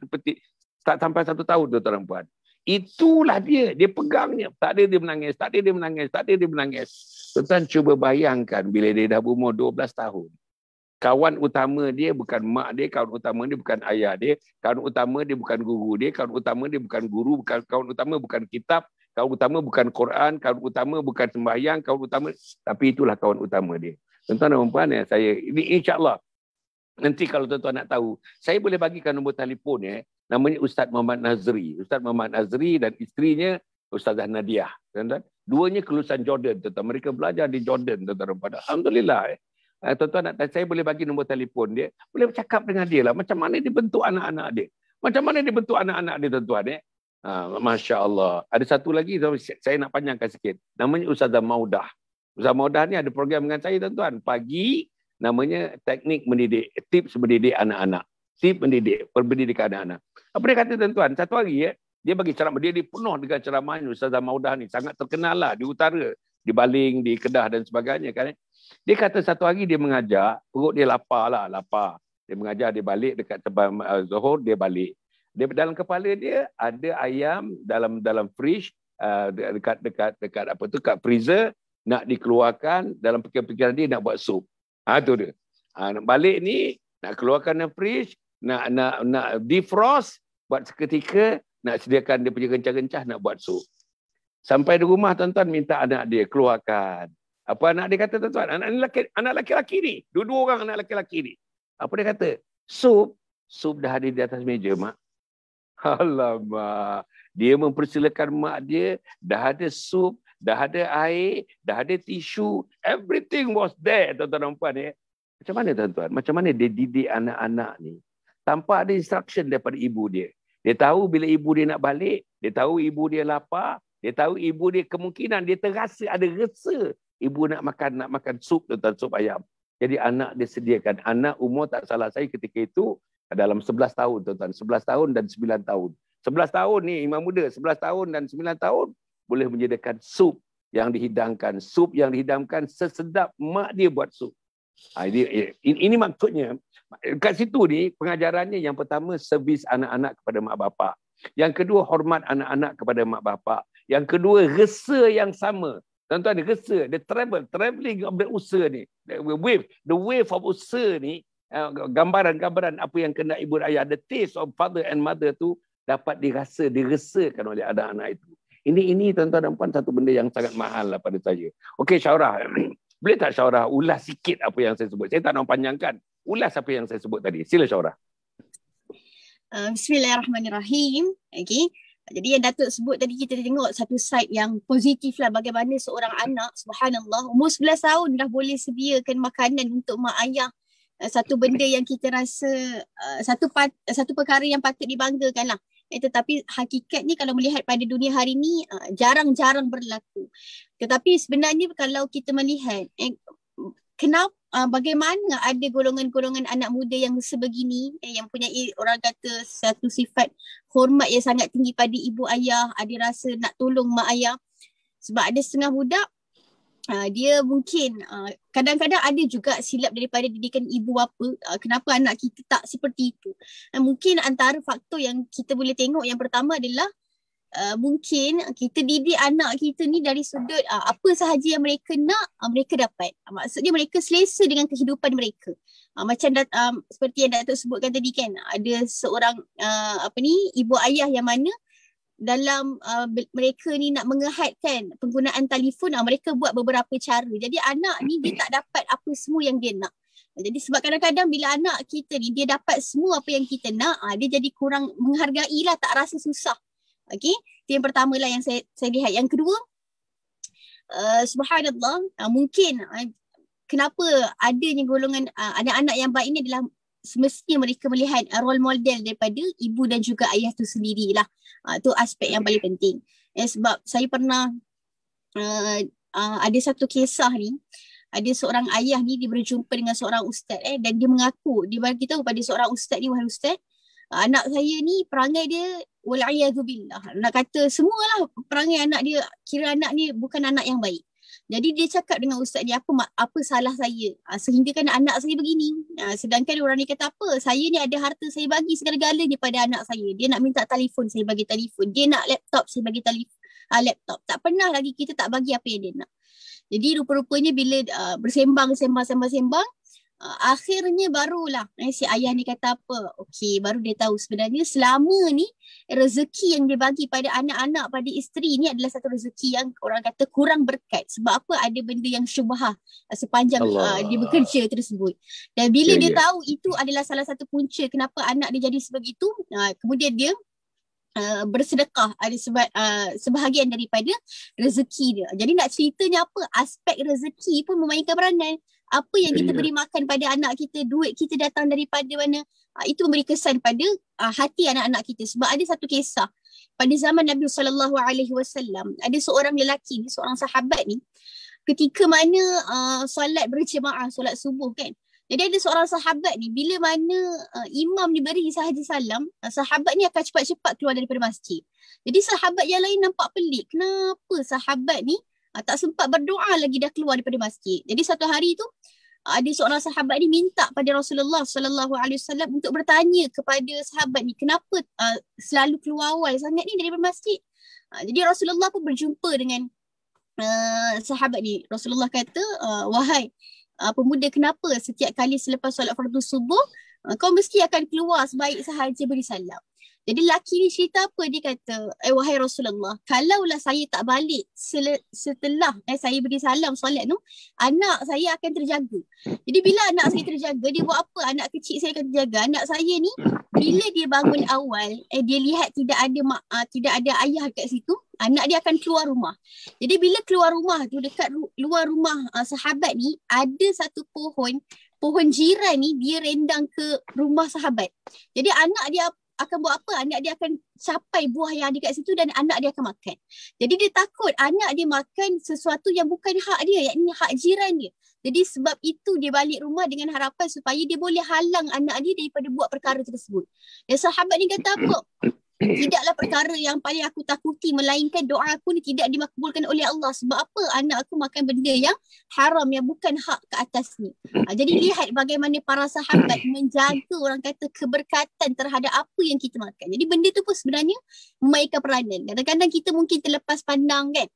dipetik, tak sampai 1 tahun tuan-tuan dan puan. Itulah dia pegangnya, tak ada dia menangis. Tuan-tuan cuba bayangkan bila dia dah berumur 12 tahun. Kawan utama dia bukan mak dia, kawan utama dia bukan ayah dia, kawan utama dia bukan guru dia, kawan utama dia bukan guru, kawan utama bukan kitab, Kawan utama bukan Quran, kawan utama bukan sembahyang, kawan utama, tapi itulah kawan utama dia. Tuan-tuan dan puan-puan, ini insya-Allah nanti kalau tuan-tuan nak tahu, saya boleh bagikan nombor telefon namanya Ustaz Muhammad Nazri. Ustaz Muhammad Nazri dan isterinya Ustazah Nadiah. Tuan-tuan, duanya kelulusan Jordan, tuan-tuan. Mereka belajar di Jordan, tuan-tuan. Alhamdulillah. Tuan-tuan, saya boleh bagi nombor telefon dia. Boleh bercakap dengan dia lah. Macam mana dia bentuk anak-anak dia. Macam mana dia bentuk anak-anak dia, tuan-tuan. Masya Allah. Ada satu lagi, saya nak panjangkan sikit. Namanya Ustazah Maudah. Ustazah Maudah ni ada program dengan saya, tuan-tuan. Pagi, namanya teknik mendidik. Tips mendidik anak-anak. Tips mendidik, pendidikan anak-anak. Apa dia kata, tuan-tuan? Satu hari, dia bagi ceramah. Dia penuh dengan ceramahnya. Ustazah Maudah ni sangat terkenal lah di utara. Di Baling, di Kedah dan sebagainya. Kan? Dia kata satu hari dia mengajar, perut dia lapar. Dia mengajar, dia balik dekat terbang Zuhur, dia balik. Dia dalam kepala dia ada ayam dalam fridge, dekat apa tu, kat freezer, nak dikeluarkan. Dalam fikiran dia nak buat sup. Tu dia. Nak balik ni, nak keluarkan dalam fridge, nak defrost, buat seketika, nak sediakan dia punya gencah-gencah nak buat sup. Sampai di rumah, tuan-tuan minta anak dia keluarkan. Apa anak dia kata, tuan-tuan? Anak laki-laki ni. Dua orang anak laki-laki ni. Apa dia kata? Sup dah ada di atas meja, mak. Alamak. Dia mempersilakan mak dia, dah ada sup, dah ada air, dah ada tisu, everything was there, tuan-tuan dan puan. Macam mana, tuan-tuan? Macam mana dia didik anak-anak ni? Tanpa ada instruction daripada ibu dia. Dia tahu bila ibu dia nak balik, dia tahu ibu dia lapar, dia tahu ibu dia kemungkinan, dia terasa ada rasa ibu nak makan sup, tuan-tuan, sup ayam. Jadi anak dia sediakan. Anak umur tak salah saya ketika itu dalam 11 tahun, tuan-tuan. 11 tahun dan 9 tahun. 11 tahun ni imam muda, 11 tahun dan 9 tahun boleh menyediakan sup yang dihidangkan. Sup yang dihidangkan sesedap mak dia buat sup. Ini maksudnya, kat situ ni pengajarannya yang pertama servis anak-anak kepada mak bapak. Yang kedua hormat anak-anak kepada mak bapak. Yang kedua rasa yang sama. Tuan-tuan, rasa, travelling of the usaha ni. The wave of usaha ni, gambaran-gambaran apa yang kena ibu dan ayah, the taste of father and mother tu dapat dirasakan oleh anak-anak itu. Ini tuan-tuan dan puan satu benda yang sangat mahal lah pada saya. Okey, Syaurah. Boleh tak Syaurah ulas sikit apa yang saya sebut? Saya tak nak panjangkan. Ulas apa yang saya sebut tadi. Sila Syaurah. Bismillahirrahmanirrahim. Okey. Jadi yang Datuk sebut tadi, kita tengok satu side yang positif lah, bagaimana seorang anak, subhanallah, umur 11 tahun dah boleh sediakan makanan untuk mak ayah. Satu benda yang kita rasa satu perkara yang patut dibanggakan lah. Tetapi hakikatnya kalau melihat pada dunia hari ni jarang-jarang berlaku. Tetapi sebenarnya kalau kita melihat kenapa, bagaimana ada golongan-golongan anak muda yang sebegini, yang punya orang kata satu sifat hormat yang sangat tinggi pada ibu ayah, ada rasa nak tolong mak ayah. Sebab ada setengah budak, dia mungkin kadang-kadang ada juga silap daripada didikan ibu bapa. Kenapa anak kita tak seperti itu? Mungkin antara faktor yang kita boleh tengok, yang pertama adalah mungkin kita didik anak kita ni dari sudut apa sahaja yang mereka nak, mereka dapat. Maksudnya mereka selesa dengan kehidupan mereka. Macam seperti yang Datuk sebutkan tadi kan, ada seorang ibu ayah yang mana dalam mereka ni nak mengehadkan penggunaan telefon, mereka buat beberapa cara. Jadi anak ni dia tak dapat apa semua yang dia nak. Jadi sebab kadang-kadang bila anak kita ni dia dapat semua apa yang kita nak, dia jadi kurang menghargai lah, tak rasa susah. Okey, itu yang pertama lah yang saya lihat. Yang kedua, subhanallah, mungkin kenapa adanya golongan anak-anak yang baik ini adalah semestinya mereka melihat role model daripada ibu dan juga ayah tu sendirilah. Itu aspek yang paling penting. Sebab saya pernah ada satu kisah ni, ada seorang ayah ni dia berjumpa dengan seorang ustaz dan dia mengaku, dia bagi tahu pada seorang ustaz ni, wahai ustaz, anak saya ni perangai dia wal'iyadzubillah. Nak kata semualah perangai anak dia, kira anak ni bukan anak yang baik. Jadi dia cakap dengan ustaz ni, apa salah saya sehingga kan anak saya begini. Sedangkan orang ni kata, apa, saya ni ada harta, saya bagi segala-galanya pada anak saya. Dia nak minta telefon, saya bagi telefon. Dia nak laptop, saya bagi laptop. Tak pernah lagi kita tak bagi apa yang dia nak. Jadi rupa-rupanya bila bersembang, Akhirnya barulah si ayah ni kata apa, okey, baru dia tahu sebenarnya selama ni rezeki yang dia bagi pada anak-anak, pada isteri ni adalah satu rezeki yang orang kata kurang berkat. Sebab apa? Ada benda yang syubhah sepanjang dia bekerja tersebut. Dan bila dia tahu itu adalah salah satu punca kenapa anak dia jadi sebegitu, kemudian dia bersedekah ada sebahagian daripada rezeki dia. Jadi nak ceritanya apa? Aspek rezeki pun memainkan peranan. Apa yang kita beri makan pada anak kita, duit kita datang daripada mana, itu memberi kesan pada hati anak-anak kita. Sebab ada satu kisah pada zaman Nabi SAW, ada seorang lelaki ni, seorang sahabat ni, ketika mana solat berjemaah, solat subuh kan. Jadi ada seorang sahabat ni, bila mana imam ni beri sahaja salam, sahabat ni akan cepat-cepat keluar daripada masjid. Jadi sahabat yang lain nampak pelik, kenapa sahabat ni tak sempat berdoa lagi dah keluar daripada masjid. Jadi satu hari tu ada seorang sahabat ni minta pada Rasulullah SAW untuk bertanya kepada sahabat ni, kenapa selalu keluar awal sangat ni daripada masjid. Jadi Rasulullah pun berjumpa dengan sahabat ni. Rasulullah kata, wahai pemuda, kenapa setiap kali selepas solat fardu subuh kau mesti akan keluar sebaik sahaja beri salam? Jadi lelaki ni cerita apa? Dia kata, wahai Rasulullah, kalaulah saya tak balik setelah saya beri salam solat tu, anak saya akan terjaga. Jadi bila anak saya terjaga, dia buat apa? Anak kecil saya akan terjaga. Anak saya ni, bila dia bangun awal, dia lihat tidak ada ayah kat situ, anak dia akan keluar rumah. Jadi bila keluar rumah tu, dekat luar rumah sahabat ni, ada satu pohon jiran ni, dia rendang ke rumah sahabat. Jadi anak dia akan buat apa? Anak dia akan capai buah yang ada kat situ dan anak dia akan makan. Jadi dia takut anak dia makan sesuatu yang bukan hak dia, yakni hak jiran dia. Jadi sebab itu dia balik rumah dengan harapan supaya dia boleh halang anak dia daripada buat perkara tersebut. Dan sahabat ni kata apa? Tidaklah perkara yang paling aku takuti melainkan doa aku ni tidak dimakbulkan oleh Allah. Sebab apa? Anak aku makan benda yang haram, yang bukan hak ke atas ni. Jadi lihat bagaimana para sahabat menjaga orang kata keberkatan terhadap apa yang kita makan. Jadi benda tu pun sebenarnya memainkan peranan. Kadang-kadang kita mungkin terlepas pandang kan.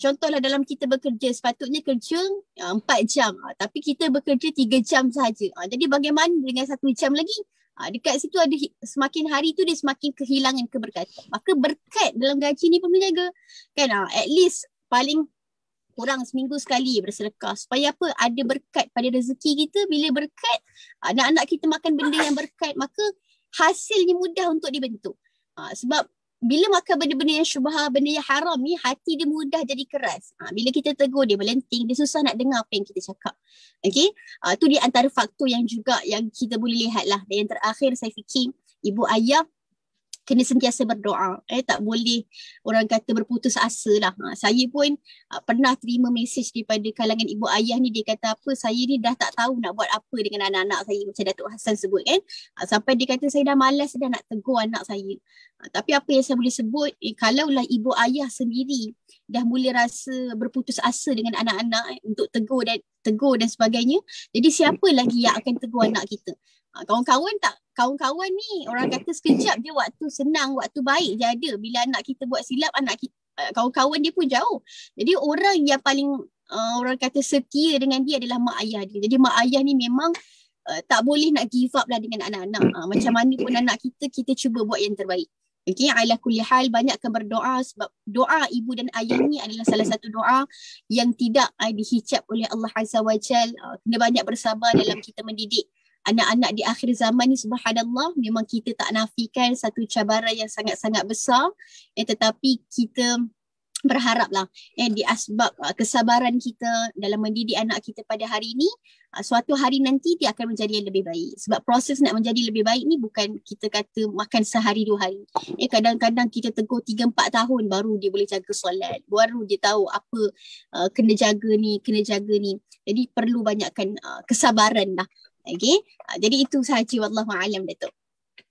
Contohlah dalam kita bekerja, sepatutnya kerja 4 jam. Tapi kita bekerja 3 jam sahaja. Jadi bagaimana dengan 1 jam lagi? Dekat situ ada semakin hari tu dia semakin kehilangan keberkatan. Maka berkat dalam gaji ni pun menjaga. Kan at least paling kurang seminggu sekali bersedekah. Supaya apa? Ada berkat pada rezeki kita. Bila berkat, anak-anak kita makan benda yang berkat, maka hasilnya mudah untuk dibentuk. Sebab bila makan benda-benda yang syubhah, benda yang haram ni, hati dia mudah jadi keras. Bila kita tegur dia melenting, dia susah nak dengar apa yang kita cakap. Okay? Tu di antara faktor yang juga yang kita boleh lihat lah. Dan yang terakhir saya fikir, ibu ayah kena sentiasa berdoa. Tak boleh orang kata berputus asa lah. Saya pun pernah terima mesej daripada kalangan ibu ayah ni. Dia kata apa, saya ni dah tak tahu nak buat apa dengan anak-anak saya. Macam Datuk Hassan sebut kan. Sampai dia kata saya dah malas dah nak tegur anak saya. Tapi apa yang saya boleh sebut, kalaulah ibu ayah sendiri dah mula rasa berputus asa dengan anak-anak untuk tegur dan sebagainya. Jadi siapa lagi yang akan tegur anak kita? Kawan-kawan ni orang kata sekejap je, waktu senang, waktu baik je ada. Bila anak kita buat silap, kawan-kawan dia pun jauh. Jadi orang yang paling orang kata setia dengan dia adalah mak ayah dia. Jadi mak ayah ni memang tak boleh nak give up lah dengan anak-anak. Macam mana pun anak kita cuba buat yang terbaik. Okay, ala kulli hal, banyakkan berdoa sebab doa ibu dan ayah ni adalah salah satu doa yang tidak dihicap oleh Allah Azza wa Jal. Kena banyak bersabar dalam kita mendidik anak-anak di akhir zaman ni. Subhanallah, memang kita tak nafikan satu cabaran yang sangat-sangat besar, tetapi kita berharaplah di asbab kesabaran kita dalam mendidik anak kita pada hari ini, suatu hari nanti dia akan menjadi yang lebih baik. Sebab proses nak menjadi lebih baik ni bukan kita kata makan sehari 2 hari. Kadang-kadang kita tegur 3-4 tahun baru dia boleh jaga solat, baru dia tahu apa kena jaga ni. Jadi perlu banyakkan kesabaran lah. Okay? Jadi itu sahaja, wallahu a'lam, Datuk.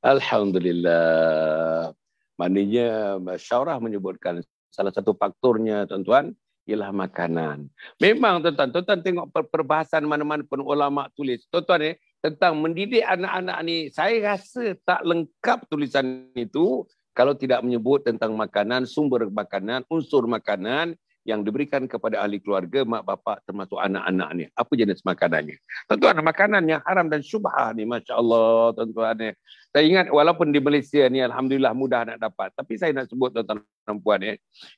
Alhamdulillah. Maknanya Syaurah menyebutkan salah satu faktornya tuan-tuan ialah makanan. Memang tuan-tuan tengok perbahasan mana-mana pun ulama tulis. Tuan-tuan tentang mendidik anak-anak ni, saya rasa tak lengkap tulisan itu kalau tidak menyebut tentang makanan, sumber makanan, unsur makanan yang diberikan kepada ahli keluarga, mak bapak termasuk anak-anaknya. Apa jenis makanannya? Tuan-tuan, makanan yang haram dan syubhah ni, Masya Allah, tuan-tuan. Saya ingat walaupun di Malaysia ni Alhamdulillah mudah nak dapat. Tapi saya nak sebut tuan-tuan dan puan,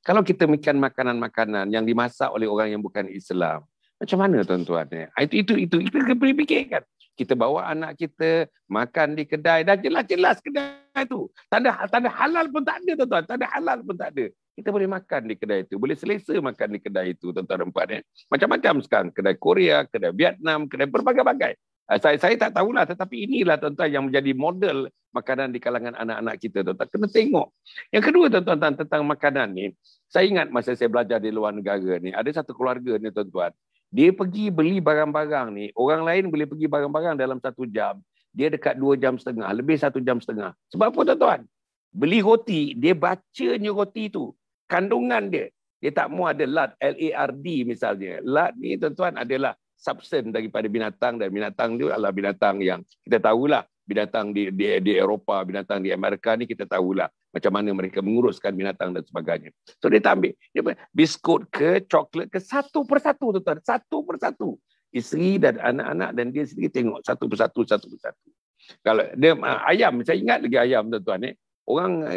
kalau kita makan makanan-makanan yang dimasak oleh orang yang bukan Islam, macam mana tuan-tuan? Itu kita boleh fikirkan. Kita bawa anak kita makan di kedai, dah jelas-jelas kedai tu. Tanda halal pun tak ada, tuan-tuan. Tanda halal pun tak ada. Kita boleh makan di kedai itu. Boleh selesa makan di kedai itu, tuan-tuan dan puan. Macam-macam sekarang. Kedai Korea, kedai Vietnam, kedai berbagai-bagai. Saya tak tahulah, tetapi inilah tuan-tuan yang menjadi model makanan di kalangan anak-anak kita, tuan-tuan. Kena tengok. Yang kedua, tuan-tuan, tentang makanan ni. Saya ingat masa saya belajar di luar negara ni, ada satu keluarga ni, tuan-tuan. Dia pergi beli barang-barang ni. Orang lain boleh pergi barang-barang dalam 1 jam. Dia dekat 2 jam setengah. Lebih 1 jam setengah. Sebab apa, tuan-tuan? Beli roti, dia bacanya roti tu. Kandungan dia tak mau ada lard, LARD misalnya. Lard ni, tuan-tuan, adalah substance daripada binatang, dan binatang dia adalah binatang yang kita tahulah. Binatang di Eropah, binatang di Amerika ni kita tahulah macam mana mereka menguruskan binatang dan sebagainya. So dia tak ambil. Dia biskut ke, coklat ke, satu persatu, tuan-tuan. Satu persatu. Isteri dan anak-anak dan dia sendiri tengok satu persatu. Kalau dia ayam, saya ingat lagi ayam, tuan-tuan. Orang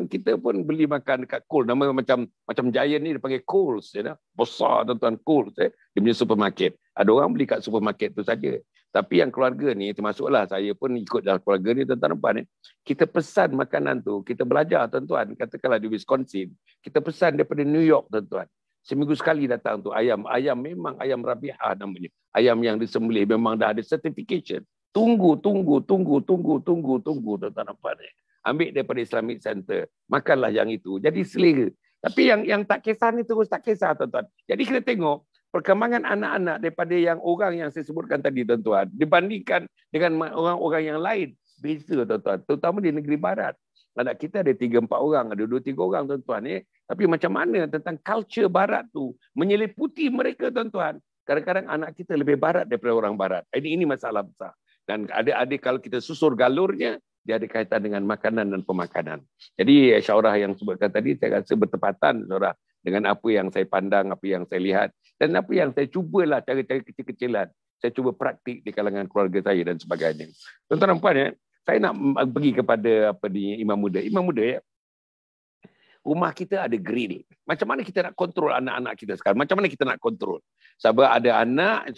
kita pun beli makan dekat Coles, nama macam Giant ni dia panggil Coles, besar, tuan-tuan, Coles, dia punya supermarket. Ada orang beli kat supermarket tu saja. Tapi yang keluarga ni, termasuklah saya pun ikut dalam keluarga ni, tuan-tuan, kita pesan makanan tu, kita belajar, tuan-tuan, katakanlah di Wisconsin, kita pesan daripada New York, tuan-tuan. Seminggu sekali datang tu ayam memang ayam Rabi'ah namanya. Ayam yang disembelih memang dah ada certification. Tunggu, tuan-tuan. Ambil daripada Islamic Center. Makanlah yang itu. Jadi selera. Tapi yang tak kisah ni terus tak kisah, tuan-tuan. Jadi kita tengok perkembangan anak-anak daripada yang orang yang saya sebutkan tadi, tuan-tuan. Dibandingkan dengan orang-orang yang lain. Beza, tuan-tuan. Terutama di negeri barat. Anak kita ada 3-4 orang. Ada 2-3 orang, tuan-tuan. Tapi macam mana tentang culture barat tu menyeliputi mereka, tuan-tuan. Kadang-kadang anak kita lebih barat daripada orang barat. Ini masalah besar. Dan adik-adik kalau kita susur galurnya, dia ada kaitan dengan makanan dan pemakanan. Jadi syaurah yang sebutkan tadi, saya rasa bertepatan syaurah dengan apa yang saya pandang, apa yang saya lihat, dan apa yang saya cubalah cara-cara kecil-kecilan. Saya cuba praktik di kalangan keluarga saya dan sebagainya. Tuan-tuan dan puan, saya nak pergi kepada Imam Muda. Imam Muda, rumah kita ada grill. Macam mana kita nak kontrol anak-anak kita sekarang? Macam mana kita nak kontrol? Sebab ada anak,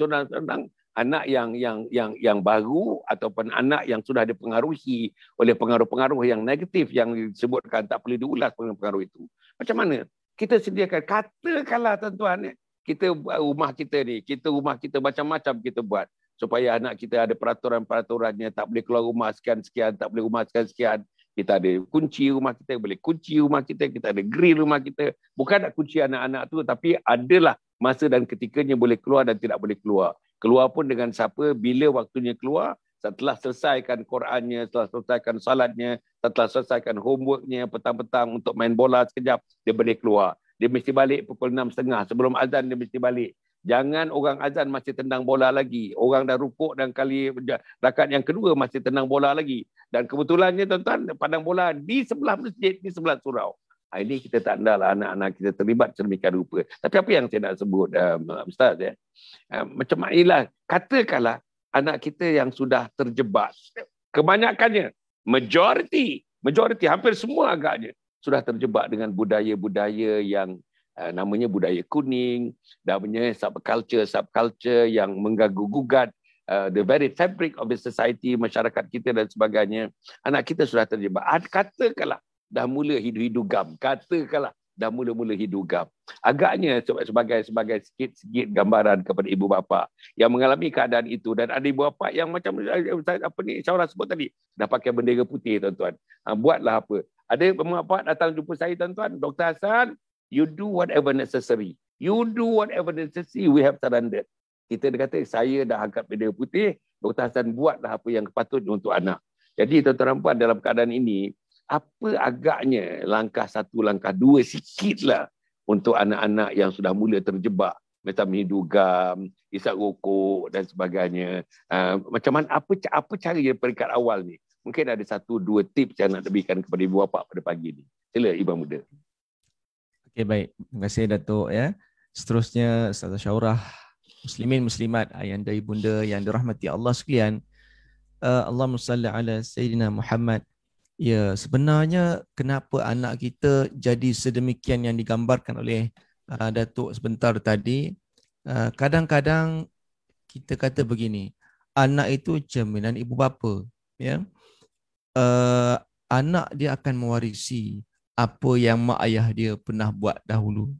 anak yang baru ataupun anak yang sudah dipengaruhi oleh pengaruh-pengaruh yang negatif yang disebutkan tak boleh diulas pengaruh itu. Macam mana? Kita sediakan, katakanlah, tuan-tuan, kita rumah kita macam-macam kita buat supaya anak kita ada peraturan-peraturannya, tak boleh keluar rumah sekian-sekian, tak boleh rumah sekian-sekian. Kita ada kunci rumah kita, boleh kunci rumah kita ada grill rumah kita. Bukan nak kunci anak-anak tu, tapi adalah masa dan ketikanya boleh keluar dan tidak boleh keluar. Keluar pun dengan siapa, bila waktunya keluar, setelah selesaikan Qurannya, setelah selesaikan salatnya, setelah selesaikan homeworknya, petang-petang untuk main bola sekejap, dia boleh keluar. Dia mesti balik pukul 6.30. Sebelum azan dia mesti balik. Jangan orang azan masih tendang bola lagi. Orang dah rukuk dan kali rakaat yang kedua masih tendang bola lagi. Dan kebetulannya, tuan-tuan, pandang bola di sebelah masjid, di sebelah surau. Ini kita tak hendaklah anak-anak kita terlibat sedemikian rupa. Tapi apa yang saya nak sebut, Ustaz, macam inilah, katakanlah anak kita yang sudah terjebak, kebanyakannya, majority, hampir semua agaknya, sudah terjebak dengan budaya-budaya yang namanya budaya kuning, namanya subculture yang mengganggu-gugat the very fabric of the society, masyarakat kita dan sebagainya. Anak kita sudah terjebak. Katakanlah, dah mula hidu-hidu gam. Katakanlah dah mula-mula hidu gam. Agaknya sebagai sikit-sikit gambaran kepada ibu bapa yang mengalami keadaan itu, dan ada ibu bapa yang macam Syaurah sebut tadi, dah pakai bendera putih, tuan-tuan. Buatlah apa. Ada bapa datang jumpa saya, tuan-tuan, Dr. Hassan, you do whatever necessary. You do whatever necessary, we have surrendered. Kita kata, saya dah angkat bendera putih, Dr. Hassan buatlah apa yang patutnya untuk anak. Jadi tuan-tuan dan puan, dalam keadaan ini, apa agaknya langkah 1, langkah 2 sikitlah untuk anak-anak yang sudah mula terjebak macam hidu gam, isap rokok dan sebagainya. Macam mana, apa cara yang peringkat awal ni? Mungkin ada 1-2 tips yang nak berikan kepada ibu bapa pada pagi ni. Sila Imam Muda. Okey, baik. Terima kasih Datuk ya. Seterusnya Ustazah Syaurah, muslimin muslimat, ayahanda ibunda yang dirahmati Allah sekalian. Allahumma salli ala Sayyidina Muhammad. Ya, sebenarnya kenapa anak kita jadi sedemikian yang digambarkan oleh Datuk sebentar tadi. Kadang-kadang kita kata begini, anak itu cerminan ibu bapa, ya. Anak dia akan mewarisi apa yang mak ayah dia pernah buat dahulu.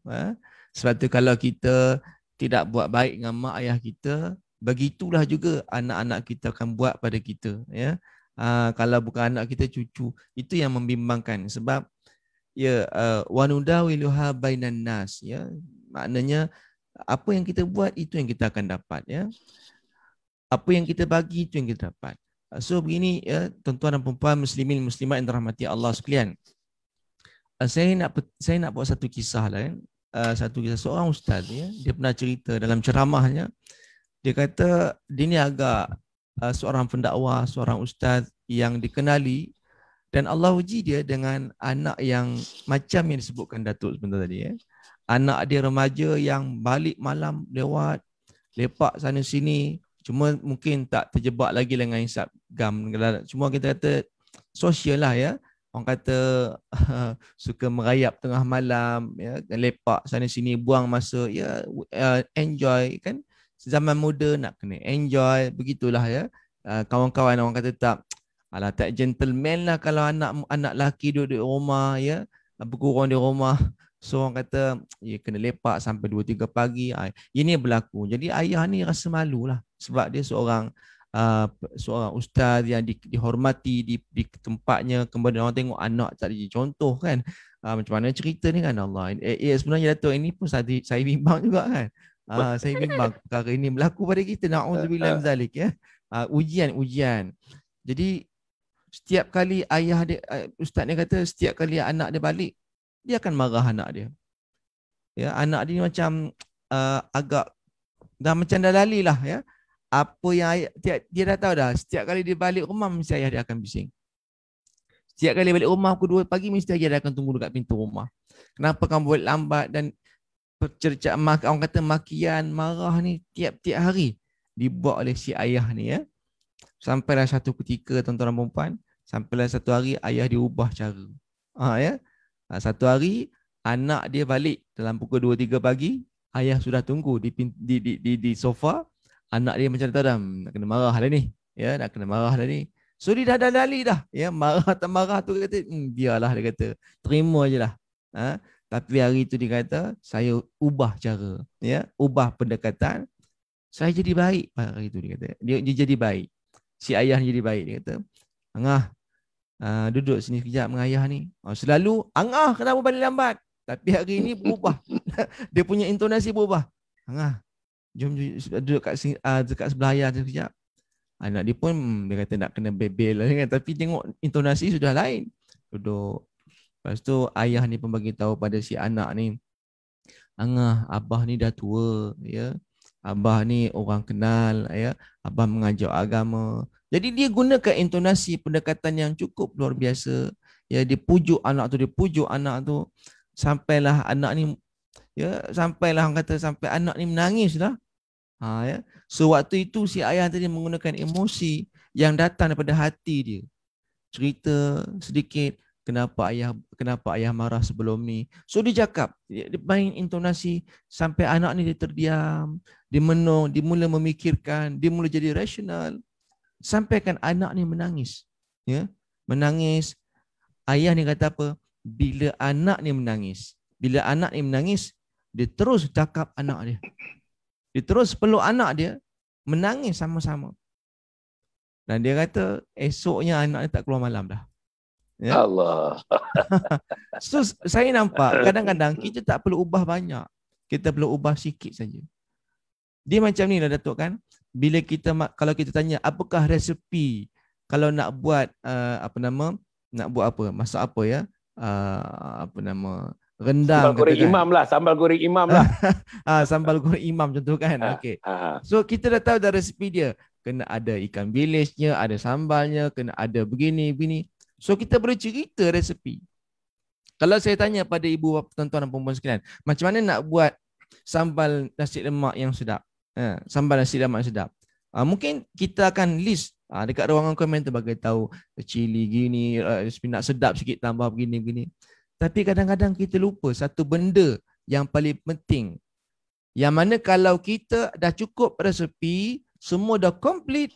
Sebab tu kalau kita tidak buat baik dengan mak ayah kita, begitulah juga anak-anak kita akan buat pada kita, ya. Kalau bukan anak kita, cucu, itu yang membimbangkan. Sebab ya, wanudawiluha bainan nas, ya, maknanya apa yang kita buat itu yang kita akan dapat, ya. Apa yang kita bagi itu yang kita dapat. So begini, ya, tuan-tuan dan puan muslimin muslimat yang dirahmati Allah sekalian. Saya nak buat satu kisah lah, ya. Satu kisah seorang ustaz, ya, dia pernah cerita dalam ceramahnya. Dia kata dia ni agak seorang pendakwah, seorang ustaz yang dikenali, dan Allah uji dia dengan anak yang macam yang disebutkan Datuk sebentar tadi, ya. Anak dia remaja yang balik malam lewat, lepak sana sini, cuma mungkin tak terjebak lagi dengan hisap gam. Cuma kita kata sosial lah, ya. Orang kata suka merayap tengah malam, ya, lepak sana sini, buang masa, ya, enjoy kan. Zaman muda nak kena enjoy, begitulah, ya. Kawan-kawan orang kata tak gentleman lah kalau anak lelaki duduk di rumah, ya, berkurang di rumah. So orang kata ya, kena lepak sampai 2-3 pagi. Ini berlaku. Jadi ayah ni rasa malu lah, sebab dia seorang ustaz yang dihormati di tempatnya. Kemudian orang tengok anak tak jadi contoh kan. Macam mana cerita ni kan, Allah. Sebenarnya Datuk, ini pun saya bimbang juga kan. Saya bimbang perkara ini berlaku pada kita. Na'udzubillah min zalik, ya. Ujian. Jadi setiap kali ayah dia, ustaz ni kata setiap kali anak dia balik, dia akan marah anak dia. Ya, anak dia macam agak dah macam dah lali lah, ya. Apa yang dia dah tahu dah, setiap kali dia balik rumah mesti ayah dia akan bising. Setiap kali balik rumah pukul 2 pagi mesti ayah dia akan tunggu dekat pintu rumah. Kenapa kamu buat lambat? Dan cercaan, orang kata makian, marah ni tiap-tiap hari dibuat oleh si ayah ni, ya. Sampailah satu ketika, tuan-tuan dan puan, sampailah satu hari ayah dia ubah cara. Ya. Satu hari anak dia balik dalam pukul 2-3 pagi, ayah sudah tunggu di sofa. Anak dia macam tahu dah, nak kena marah lah ni, ya, nak kena marah lah ni. So dia dah lali dah, ya, marah tak marah tu kata biarlah, dia kata terima je lah. Tapi hari tu dia kata saya ubah cara, ya, ubah pendekatan, saya jadi baik. Hari tu dia kata dia jadi baik. Si ayah ni jadi baik. Dia kata, Angah, duduk sini sekejap dengan ayah ni. Selalu, Angah kenapa balik lambat? Tapi hari ini berubah. Dia punya intonasi berubah. Angah, jom duduk dekat sebelah ayah sekejap. Anak dia pun, dia kata nak kena bebel lah, kan? Tapi tengok intonasi sudah lain. Duduk. Lepas tu ayah ni pun bagi tahu pada si anak ni, Angah, abah ni dah tua, ya. Abah ni orang kenal, ya. Abah mengajar agama. Jadi dia gunakan intonasi pendekatan yang cukup luar biasa. Ya, dia pujuk anak tu, sampailah anak ni, ya, sampailah orang kata sampai anak ni menangis lah. Ya. So waktu itu si ayah tadi menggunakan emosi yang datang daripada hati dia. Cerita sedikit kenapa ayah marah sebelum ni. So dia cakap, dia main intonasi sampai anak ni dia terdiam, dia menung, dia mula memikirkan, dia mula jadi rasional. Sampaikan anak ni menangis. Ya, menangis. Ayah ni kata apa? Bila anak ni menangis, dia terus cakap anak dia. Dia terus peluk anak dia, menangis sama-sama. Dan dia kata esoknya anak dia tak keluar malam dah. Ya? Allah. So saya nampak kadang-kadang kita tak perlu ubah banyak. Kita perlu ubah sikit saja. Dia macam ni lah Datuk kan. Bila kalau kita tanya apakah resepi kalau nak buat nak buat apa? Masak apa, ya? Rendang. Sambal goreng imam lah. Sambal goreng imam contoh kan. Okey. So kita dah tahu dah resepi dia. Kena ada ikan bilisnya, ada sambalnya, kena ada begini. So kita boleh cerita resepi. Kalau saya tanya pada ibu bapa, tuan-tuan dan puan-puan sekalian, macam mana nak buat sambal nasi lemak yang sedap? Sambal nasi lemak yang sedap. Mungkin kita akan list dekat ruangan komen tu bagi tahu cili gini, nak sedap sikit tambah begini-begini. Tapi kadang-kadang kita lupa satu benda yang paling penting. Yang mana kalau kita dah cukup resepi, semua dah komplit,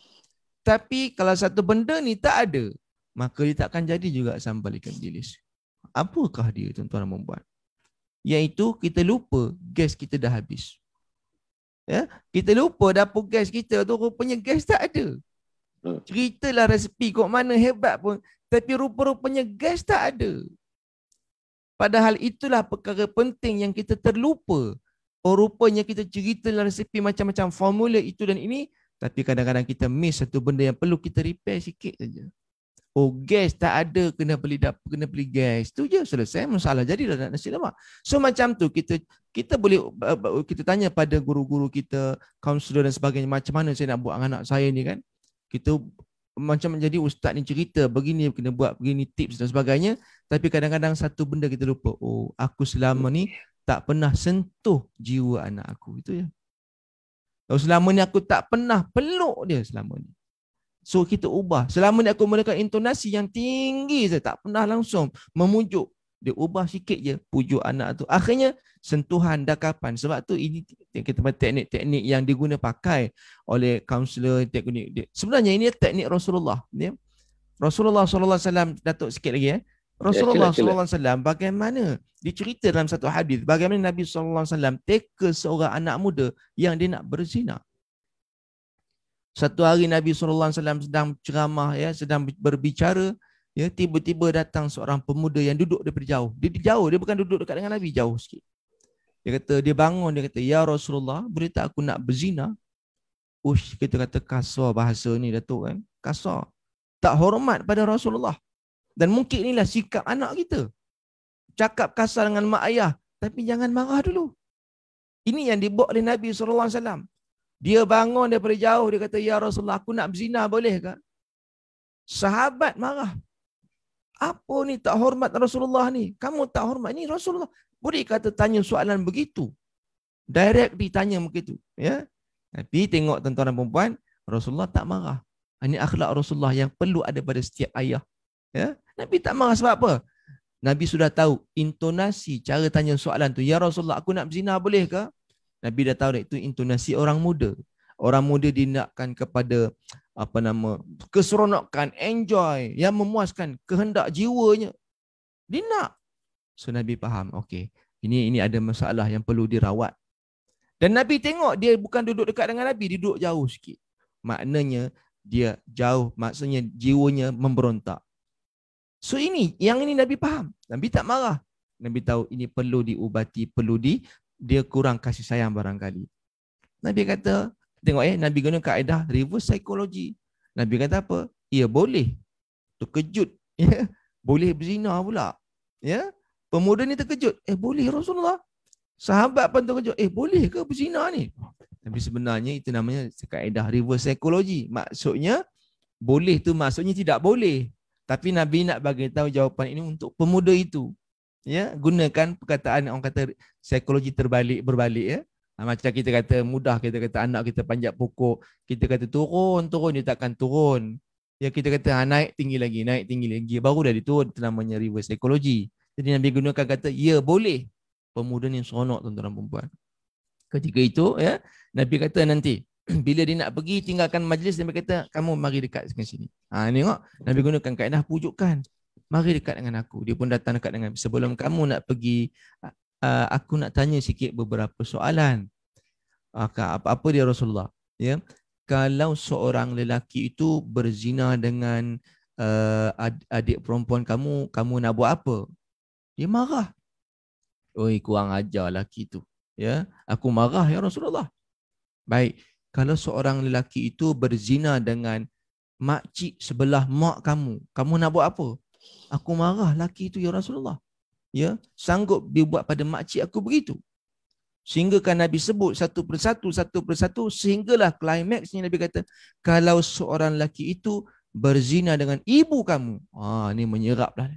tapi kalau satu benda ni tak ada, maka dia tak akan jadi juga sambal ikan bilis. Apakah dia, tuan-tuan dan puan-puan? Iaitu kita lupa gas kita dah habis. Ya, kita lupa dapur gas kita tu rupanya gas tak ada. Ceritalah resepi kok mana hebat pun, tapi rupa-rupanya gas tak ada. Padahal itulah perkara penting yang kita terlupa. Rupanya kita ceritalah resepi macam-macam formula itu dan ini, tapi kadang-kadang kita miss satu benda yang perlu kita repair sikit saja. Oh, gas tak ada, kena beli dapur, kena beli gas. Tu je, selesai masalah, jadilah nasi lemak. So macam tu kita boleh kita tanya pada guru-guru kita, kaunselor dan sebagainya, macam mana saya nak buat dengan anak saya ni kan. Kita macam menjadi ustaz ni cerita begini, kena buat begini, tips dan sebagainya, tapi kadang-kadang satu benda kita lupa. Oh, aku selama ni tak pernah sentuh jiwa anak aku. Itu je. Oh, selama ni aku tak pernah peluk dia selama ni. So kita ubah. Selama ni aku menggunakan intonasi yang tinggi, saya tak pernah langsung memujuk. Dia ubah sikit je pujuk anak tu. Akhirnya sentuhan dah kapan. Sebab tu ini kita teknik-teknik yang diguna pakai oleh kaunselor, teknik. Sebenarnya ini teknik Rasulullah. Ya? Rasulullah SAW, Datuk sikit lagi Rasulullah SAW bagaimana dicerita dalam satu hadis bagaimana Nabi SAW teka seorang anak muda yang dia nak berzina. Satu hari Nabi SAW sedang ceramah, sedang berbicara, tiba-tiba datang seorang pemuda yang duduk daripada jauh. Dia jauh, dia bukan duduk dekat dengan Nabi, jauh sikit. Dia bangun, dia kata, "Ya Rasulullah, boleh tak aku nak berzina?" Kita kata kasar bahasa ni Datuk kan. Kasar. Tak hormat pada Rasulullah. Dan mungkin inilah sikap anak kita. Cakap kasar dengan mak ayah, tapi jangan marah dulu. Ini yang dibuat oleh Nabi SAW. Dia bangun daripada jauh, dia kata, "Ya Rasulullah, aku nak berzina, boleh ke?" Sahabat marah. Apa ni, tak hormat Rasulullah ni? Kamu tak hormat ni Rasulullah. Boleh kata tanya soalan begitu? Direct ditanya begitu. Ya? Tapi tengok tuan-tuan dan puan-puan, Rasulullah tak marah. Ini akhlak Rasulullah yang perlu ada pada setiap ayah. Ya? Nabi tak marah sebab apa? Nabi sudah tahu intonasi cara tanya soalan tu. "Ya Rasulullah, aku nak berzina, boleh ke?" Nabi dah tahu itu intonasi orang muda. Orang muda dinakkan kepada keseronokan, enjoy, yang memuaskan kehendak jiwanya. Dia nak. So Nabi faham, okey, ini ada masalah yang perlu dirawat. Dan Nabi tengok dia bukan duduk dekat dengan Nabi, dia duduk jauh sikit. Maknanya dia jauh, maksudnya jiwanya memberontak. So yang ini Nabi faham. Nabi tak marah. Nabi tahu ini perlu diubati, dia kurang kasih sayang barangkali. Nabi kata, tengok Nabi guna kaedah reverse psychology. Nabi kata apa? Ya, boleh. Terkejut. Ya, boleh berzina pula. Ya, pemuda ni terkejut. Boleh Rasulullah. Sahabat pun terkejut. Boleh ke berzina ni? Tapi sebenarnya itu namanya kaedah reverse psychology. Maksudnya, boleh tu maksudnya tidak boleh. Tapi Nabi nak bagi tahu jawapan ini untuk pemuda itu. Ya, gunakan perkataan orang kata psikologi berbalik ya. Macam kita kata mudah, kita kata anak kita panjat pokok, kita kata turun dia takkan turun. Ya, kita kata naik tinggi lagi, baru dah diturun. Itu namanya reverse psychology. Jadi Nabi gunakan kata ya boleh. Pemuda ni seronok tuan-tuan dan puan-puan. Ketika itu ya, Nabi kata nanti bila dia nak pergi tinggalkan majlis, Nabi kata kamu mari dekat sini. Tengok Nabi gunakan kaedah pujukan. Mari dekat dengan aku. Dia pun datang dekat dengan, sebelum kamu nak pergi, aku nak tanya sikit beberapa soalan. Apa dia Rasulullah? Ya, kalau seorang lelaki itu berzina dengan adik perempuan kamu nak buat apa? Dia marah. Oi, kurang ajar lelaki itu. Ya, aku marah ya Rasulullah. Baik, kalau seorang lelaki itu berzina dengan makcik sebelah mak kamu nak buat apa? Aku marah laki itu ya Rasulullah. Ya, sanggup dibuat pada makcik aku begitu. Sehingga kan Nabi sebut satu persatu sehinggalah klimaksnya Nabi kata kalau seorang lelaki itu berzina dengan ibu kamu. Ini menyeraplah.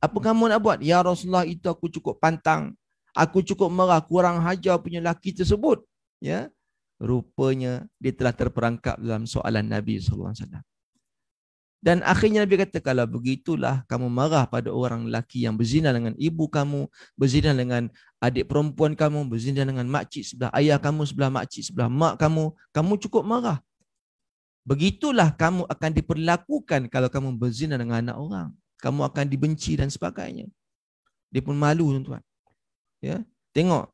Apa kamu nak buat? Ya Rasulullah, itu aku cukup pantang. Aku cukup marah, kurang hajar punya laki tersebut. Ya, rupanya dia telah terperangkap dalam soalan Nabi SAW. Dan akhirnya Nabi kata, kalau begitulah kamu marah pada orang lelaki yang berzina dengan ibu kamu, berzina dengan adik perempuan kamu, berzina dengan makcik sebelah ayah kamu, sebelah makcik sebelah mak kamu, kamu cukup marah. Begitulah kamu akan diperlakukan kalau kamu berzina dengan anak orang. Kamu akan dibenci dan sebagainya. Dia pun malu, tuan-tuan. Ya, tengok.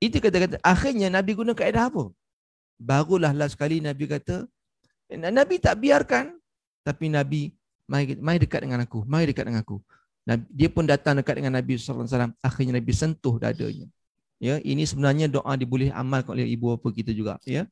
Itu kata-kata. Akhirnya Nabi guna kaedah apa? Barulah last sekali Nabi kata, Nabi tak biarkan, tapi Nabi, mari dekat dengan aku, mari dekat dengan aku. Dia pun datang dekat dengan Nabi SAW. Akhirnya Nabi sentuh dadanya. Ya, ini sebenarnya doa diboleh amalkan oleh ibu bapa kita juga. Ya,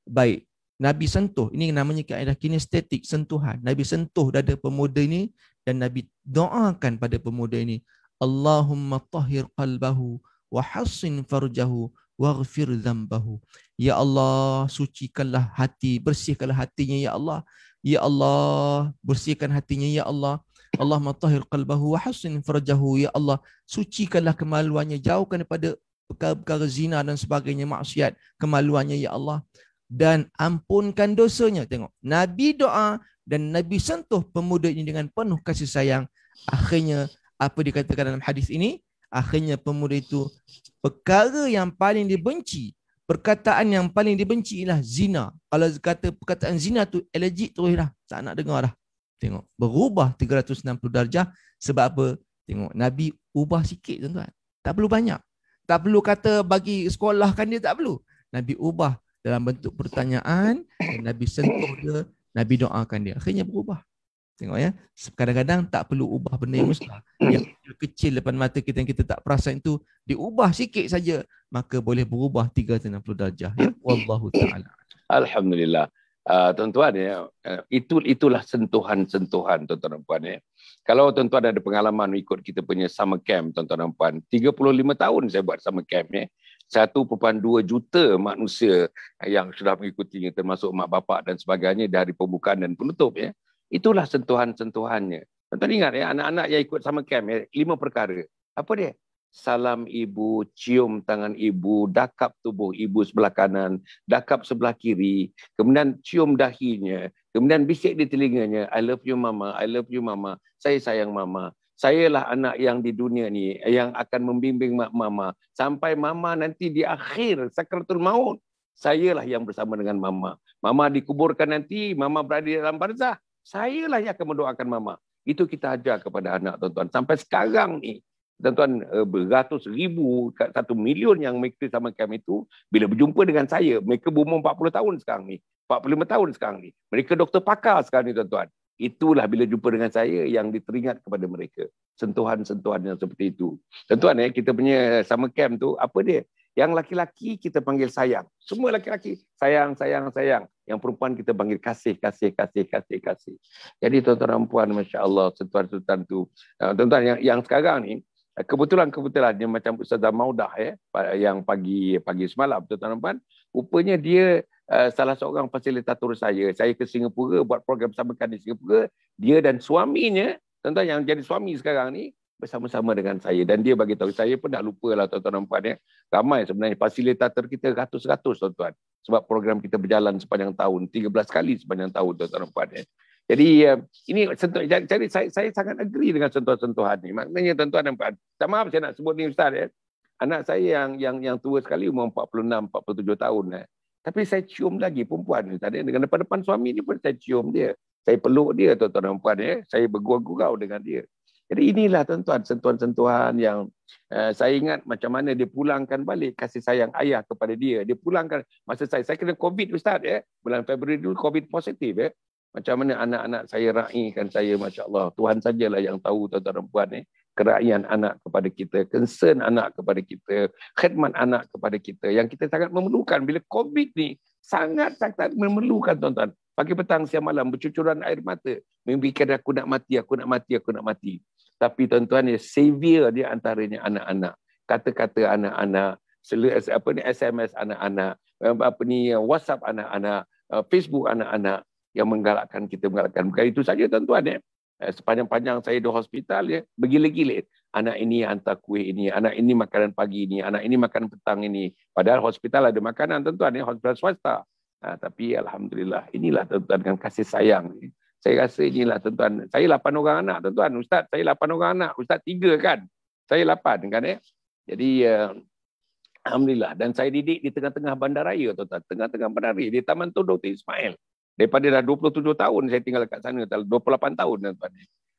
baik. Nabi sentuh, ini namanya kaedah kinestetik, sentuhan. Nabi sentuh dada pemuda ini dan Nabi doakan pada pemuda ini, Allahumma tahhir qalbahu wa hassin farjahu waghfir dzambahu. Ya Allah, sucikanlah hati, bersihkanlah hatinya ya Allah. Ya Allah, bersihkan hatinya ya Allah. Allahumma tahhir qalbahu wa hassin farjahu. Ya Allah, sucikanlah kemaluannya, jauhkan daripada perkara-perkara zina dan sebagainya, maksiat, kemaluannya ya Allah. Dan ampunkan dosanya. Tengok, Nabi doa dan Nabi sentuh pemuda ini dengan penuh kasih sayang. Akhirnya apa dikatakan dalam hadis ini? Akhirnya pemuda itu, perkara yang paling dibenci, perkataan yang paling dibenci ialah zina. Kalau kata perkataan zina tu allergic terus dah, tak nak dengar dah. Tengok, berubah 360 darjah. Sebab apa? Tengok, Nabi ubah sikit, tuan-tuan. Tak perlu banyak. Tak perlu kata bagi sekolahkan dia, tak perlu. Nabi ubah dalam bentuk pertanyaan dan Nabi sentuh dia, Nabi doakan dia. Akhirnya berubah. Tengok ya, kadang-kadang tak perlu ubah benda yang besar. Yang kecil depan mata kita yang kita tak perasan itu, diubah sikit saja, maka boleh berubah 360 darjah. Ya, wallahu taala. Alhamdulillah. Tuan-tuan ya, itulah sentuhan-sentuhan tuan-tuan dan puan ya. Kalau tuan-tuan ada pengalaman ikut kita punya summer camp tuan-tuan dan puan, 35 tahun saya buat summer camp ya. 1.2 juta manusia yang sudah mengikutinya, termasuk mak bapak dan sebagainya dari pembukaan dan penutup ya. Itulah sentuhan-sentuhannya. Tuan-tuan ingat ya, anak-anak yang ikut summer camp ya, 5 perkara. Apa dia? Salam ibu, cium tangan ibu, dakap tubuh ibu sebelah kanan, dakap sebelah kiri, kemudian cium dahinya, kemudian bisik di telinganya, I love you mama, I love you mama, saya sayang mama. Sayalah anak yang di dunia ni yang akan membimbing mama sampai mama nanti di akhir sakratul maut. Sayalah yang bersama dengan mama. Mama dikuburkan nanti, mama berada di dalam barzah. Sayalah yang akan mendoakan mama. Itu kita ajar kepada anak tuan-tuan. Sampai sekarang ni, tuan-tuan, beratus ribu, 1 million yang mengikuti sama kami itu, bila berjumpa dengan saya, mereka berumur 40 tahun sekarang ni, 45 tahun sekarang ni. Mereka doktor pakar sekarang ni tuan-tuan. Itulah bila jumpa dengan saya yang diteringat kepada mereka. Sentuhan-sentuhan yang seperti itu. Tuan-tuan ya, kita punya summer camp tu, apa dia? Yang laki-laki kita panggil sayang. Semua laki-laki sayang, sayang, sayang. Yang perempuan kita panggil kasih, kasih, kasih, kasih, kasih. Jadi tuan-tuan dan puan, Masya Allah, sentuhan-sentuhan tu. Tuan-tuan yang sekarang ni, kebetulan yang macam Ustazah Maudah ya, yang pagi semalam tuan-tuan dan puan, rupanya dia salah seorang fasilitator saya ke Singapura buat program bersamakan di Singapura. Dia dan suaminya, tuan-tuan yang jadi suami sekarang ni, bersama-sama dengan saya. Dan dia bagi tahu, saya pun dah lupa lah tuan-tuan dan puan ya. Ramai sebenarnya fasilitator kita, ratus-ratus tuan-tuan. Sebab program kita berjalan sepanjang tahun, 13 kali sepanjang tahun tuan-tuan dan puan ya. Jadi ini jadi saya sangat agree dengan sentuhan-sentuhan ni. Maknanya tuan-tuan dan puan, tak maaf saya nak sebut ni Ustaz ya. Anak saya yang tua sekali umur 46, 47 tahun ya. Tapi saya cium lagi perempuan ni tadi dengan depan suami ni pun saya cium dia. Saya peluk dia tuan-tuan dan puan ya. Saya bergurau-gurau dengan dia. Jadi inilah tuan-tuan sentuhan-sentuhan yang saya ingat macam mana dia pulangkan balik kasih sayang ayah kepada dia. Dia pulangkan masa saya kena COVID Ustaz ya. Bulan Februari dulu COVID positif ya. Macam mana anak-anak saya raikan saya, Masya Allah. Tuhan sajalah yang tahu tuan-tuan dan puan ya. Keraian anak kepada kita, concern anak kepada kita, khidmat anak kepada kita yang kita sangat memerlukan bila COVID ni sangat-sangat memerlukan tuan-tuan. Pagi petang siang malam bercucuran air mata, memikirkan aku nak mati, aku nak mati, aku nak mati. Tapi tuan-tuan ya, savior dia antaranya anak-anak. Kata-kata anak-anak, SMS anak-anak, WhatsApp anak-anak, Facebook anak-anak yang menggalakkan kita. Bukan itu saja tuan-tuan ya. Sepanjang-panjang saya di hospital ya, bergila-gila. Anak ini hantar kuih ini, anak ini makanan pagi ini, anak ini makan petang ini. Padahal hospital ada makanan tuan-tuan, hospital swasta. Tapi alhamdulillah, inilah tuan-tuan dengan kasih sayang. Saya rasa inilah tuan-tuan. Saya 8 orang anak tuan-tuan. Ustaz, saya 8 orang anak. Ustaz 3 kan. Saya 8 kan ya. Jadi alhamdulillah. Dan saya didik di tengah-tengah bandaraya tuan-tuan. Tengah-tengah bandaraya di Taman Tun Dr. Ismail. Daripada dah 27 tahun saya tinggal kat sana, 28 tahun tuan-tuan.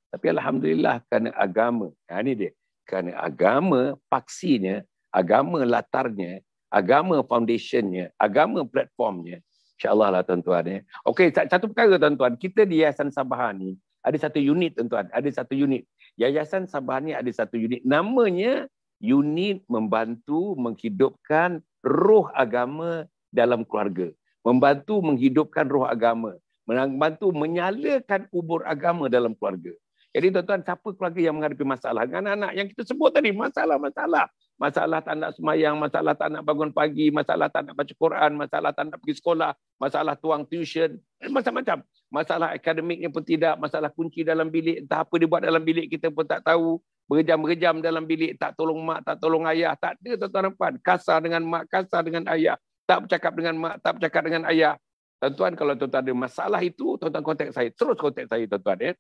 Tapi alhamdulillah kerana agama. Ini dia. Kerana agama paksinya, agama latarnya, agama foundationnya, agama platformnya. InsyaAllah lah tuan-tuan. Okey, satu perkara tuan-tuan. Kita di Yayasan Sabaha ni ada satu unit tuan-tuan. Ada satu unit. Yayasan Sabaha ni ada satu unit. Namanya unit membantu menghidupkan roh agama dalam keluarga. Membantu menghidupkan roh agama, membantu menyalakan ubur agama dalam keluarga. Jadi tuan-tuan, siapa keluarga yang menghadapi masalah? Anak-anak yang kita sebut tadi, masalah-masalah. Masalah tak nak semayang, masalah tak nak bangun pagi, masalah tak nak baca Quran, masalah tak nak pergi sekolah, masalah tuang tuition, macam-macam. Masalah akademiknya pun tidak, masalah kunci dalam bilik, entah apa dia buat dalam bilik kita pun tak tahu. Berjam-berjam dalam bilik, tak tolong mak, tak tolong ayah. Tak ada tuan-tuan dan puan. Kasar dengan mak, kasar dengan ayah. Tak bercakap dengan mak, tak bercakap dengan ayah. Tuan-tuan, kalau tuan-tuan ada masalah itu, tuan-tuan kontak saya. Terus kontak saya, tuan-tuan. Ya.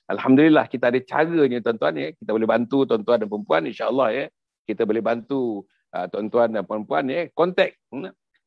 Alhamdulillah, kita ada caranya, tuan-tuan. Ya. Kita boleh bantu tuan-tuan dan perempuan, insyaAllah. Ya. Kita boleh bantu tuan-tuan dan perempuan. Ya. Kontak.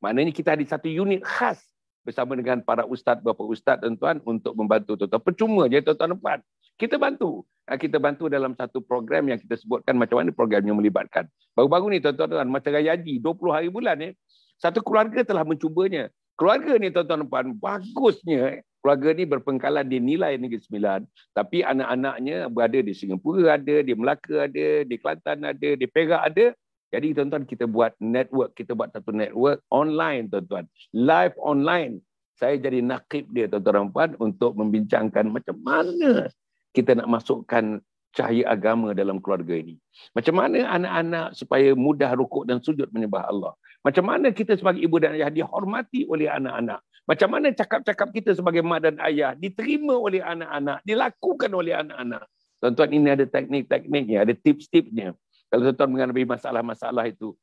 Maknanya kita ada satu unit khas bersama dengan para ustaz, bapa ustaz, tuan-tuan, untuk membantu tuan-tuan. Percuma je, tuan-tuan dan perempuan. Kita bantu. Kita bantu dalam satu program yang kita sebutkan macam mana program yang melibatkan. Baru-baru ni, tuan-tuan, macam Raya Haji, 20 hari bulan. Ya. Satu keluarga telah mencubanya. Keluarga ni tuan-tuan dan puan, bagusnya keluarga ni berpengkalan di nilai Negeri Sembilan, tapi anak-anaknya berada di Singapura ada, di Melaka ada, di Kelantan ada, di Perak ada. Jadi tuan-tuan, kita buat network, kita buat satu network online tuan-tuan. Live online. Saya jadi nakib dia tuan-tuan dan puan untuk membincangkan macam mana kita nak masukkan cahaya agama dalam keluarga ini. Macam mana anak-anak supaya mudah rukuk dan sujud menyembah Allah. Macam mana kita sebagai ibu dan ayah dihormati oleh anak-anak. Macam mana cakap-cakap kita sebagai mak dan ayah diterima oleh anak-anak, dilakukan oleh anak-anak. Tuan-tuan, ini ada teknik-tekniknya, ada tips-tipsnya. Kalau tuan-tuan menghadapi masalah-masalah itu,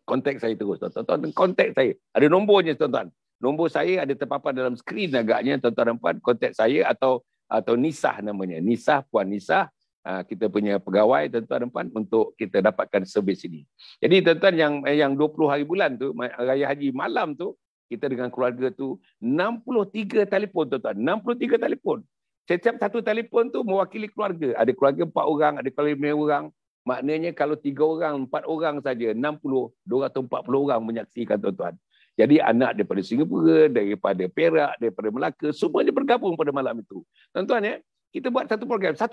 kontak saya terus. Tuan-tuan, kontak saya. Ada nombornya tuan-tuan. Nombor saya ada terpapar dalam skrin agaknya, tuan-tuan dan puan, kontak saya atau Nisah namanya. Nisah, Puan Nisah. Kita punya pegawai tuan-tuan dan puan untuk kita dapatkan servis ini. Jadi tuan-tuan, yang 20 hari bulan tu, Raya Haji malam tu, kita dengan keluarga tu 63 telefon tuan-tuan, 63 telefon. Setiap satu telefon tu mewakili keluarga. Ada keluarga 4 orang, ada keluarga 5 orang. Maknanya kalau 3 orang, 4 orang saja, 60, 240 orang menyaksikan tuan-tuan. Jadi anak daripada Singapura, daripada Perak, daripada Melaka, semuanya bergabung pada malam itu. Tuan-tuan ya, kita buat satu program, 1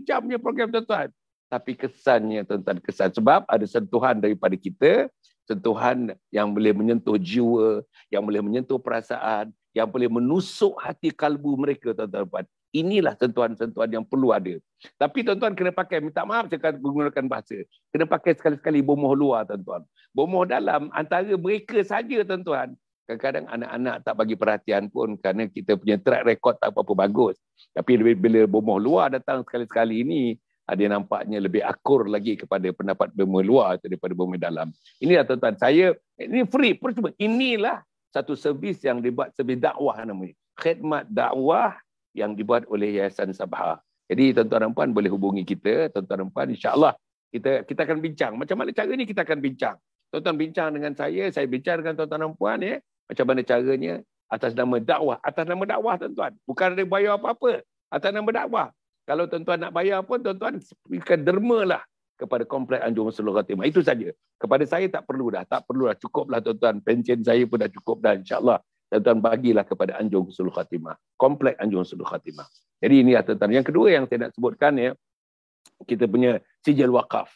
jam je program tuan-tuan. Tapi kesannya tuan-tuan, kesan. Sebab ada sentuhan daripada kita, sentuhan yang boleh menyentuh jiwa, yang boleh menyentuh perasaan, yang boleh menusuk hati kalbu mereka tuan-tuan. Inilah sentuhan-sentuhan yang perlu ada. Tapi tuan-tuan kena pakai, minta maaf saya menggunakan bahasa, kena pakai sekali-sekali bomoh luar tuan-tuan. Bomoh dalam antara mereka saja tuan-tuan. Kadang-kadang anak-anak tak bagi perhatian pun kerana kita punya track record tak apa-apa bagus. Tapi bila bomoh luar datang sekali-sekali ini, dia nampaknya lebih akur lagi kepada pendapat bomoh luar daripada bomoh dalam. Inilah tuan-tuan, saya, ini free, percuma. Inilah satu servis yang dibuat, servis dakwah namanya. Khidmat dakwah yang dibuat oleh Yayasan Sabaha. Jadi tuan-tuan dan puan boleh hubungi kita, tuan-tuan dan puan, insya-Allah kita akan bincang. Macam mana cara ni kita akan bincang. Tuan-tuan bincang dengan saya bincang dengan tuan-tuan dan puan ya. Macam mana caranya atas nama dakwah. Atas nama dakwah tuan-tuan. Bukan ada bayar apa-apa. Atas nama dakwah. Kalau tuan-tuan nak bayar pun, tuan-tuan berikan dermalah kepada Komplek Anjung Husnul Khatimah. Itu saja. Kepada saya tak perlu dah. Tak perlu dah. Cukuplah tuan-tuan. Pension saya pun dah cukup dah. InsyaAllah. Tuan-tuan bagilah kepada Anjung Husnul Khatimah. Komplek Anjung Husnul Khatimah. Jadi ini tuan-tuan. Yang kedua yang saya nak sebutkan ya. Kita punya sijil wakaf.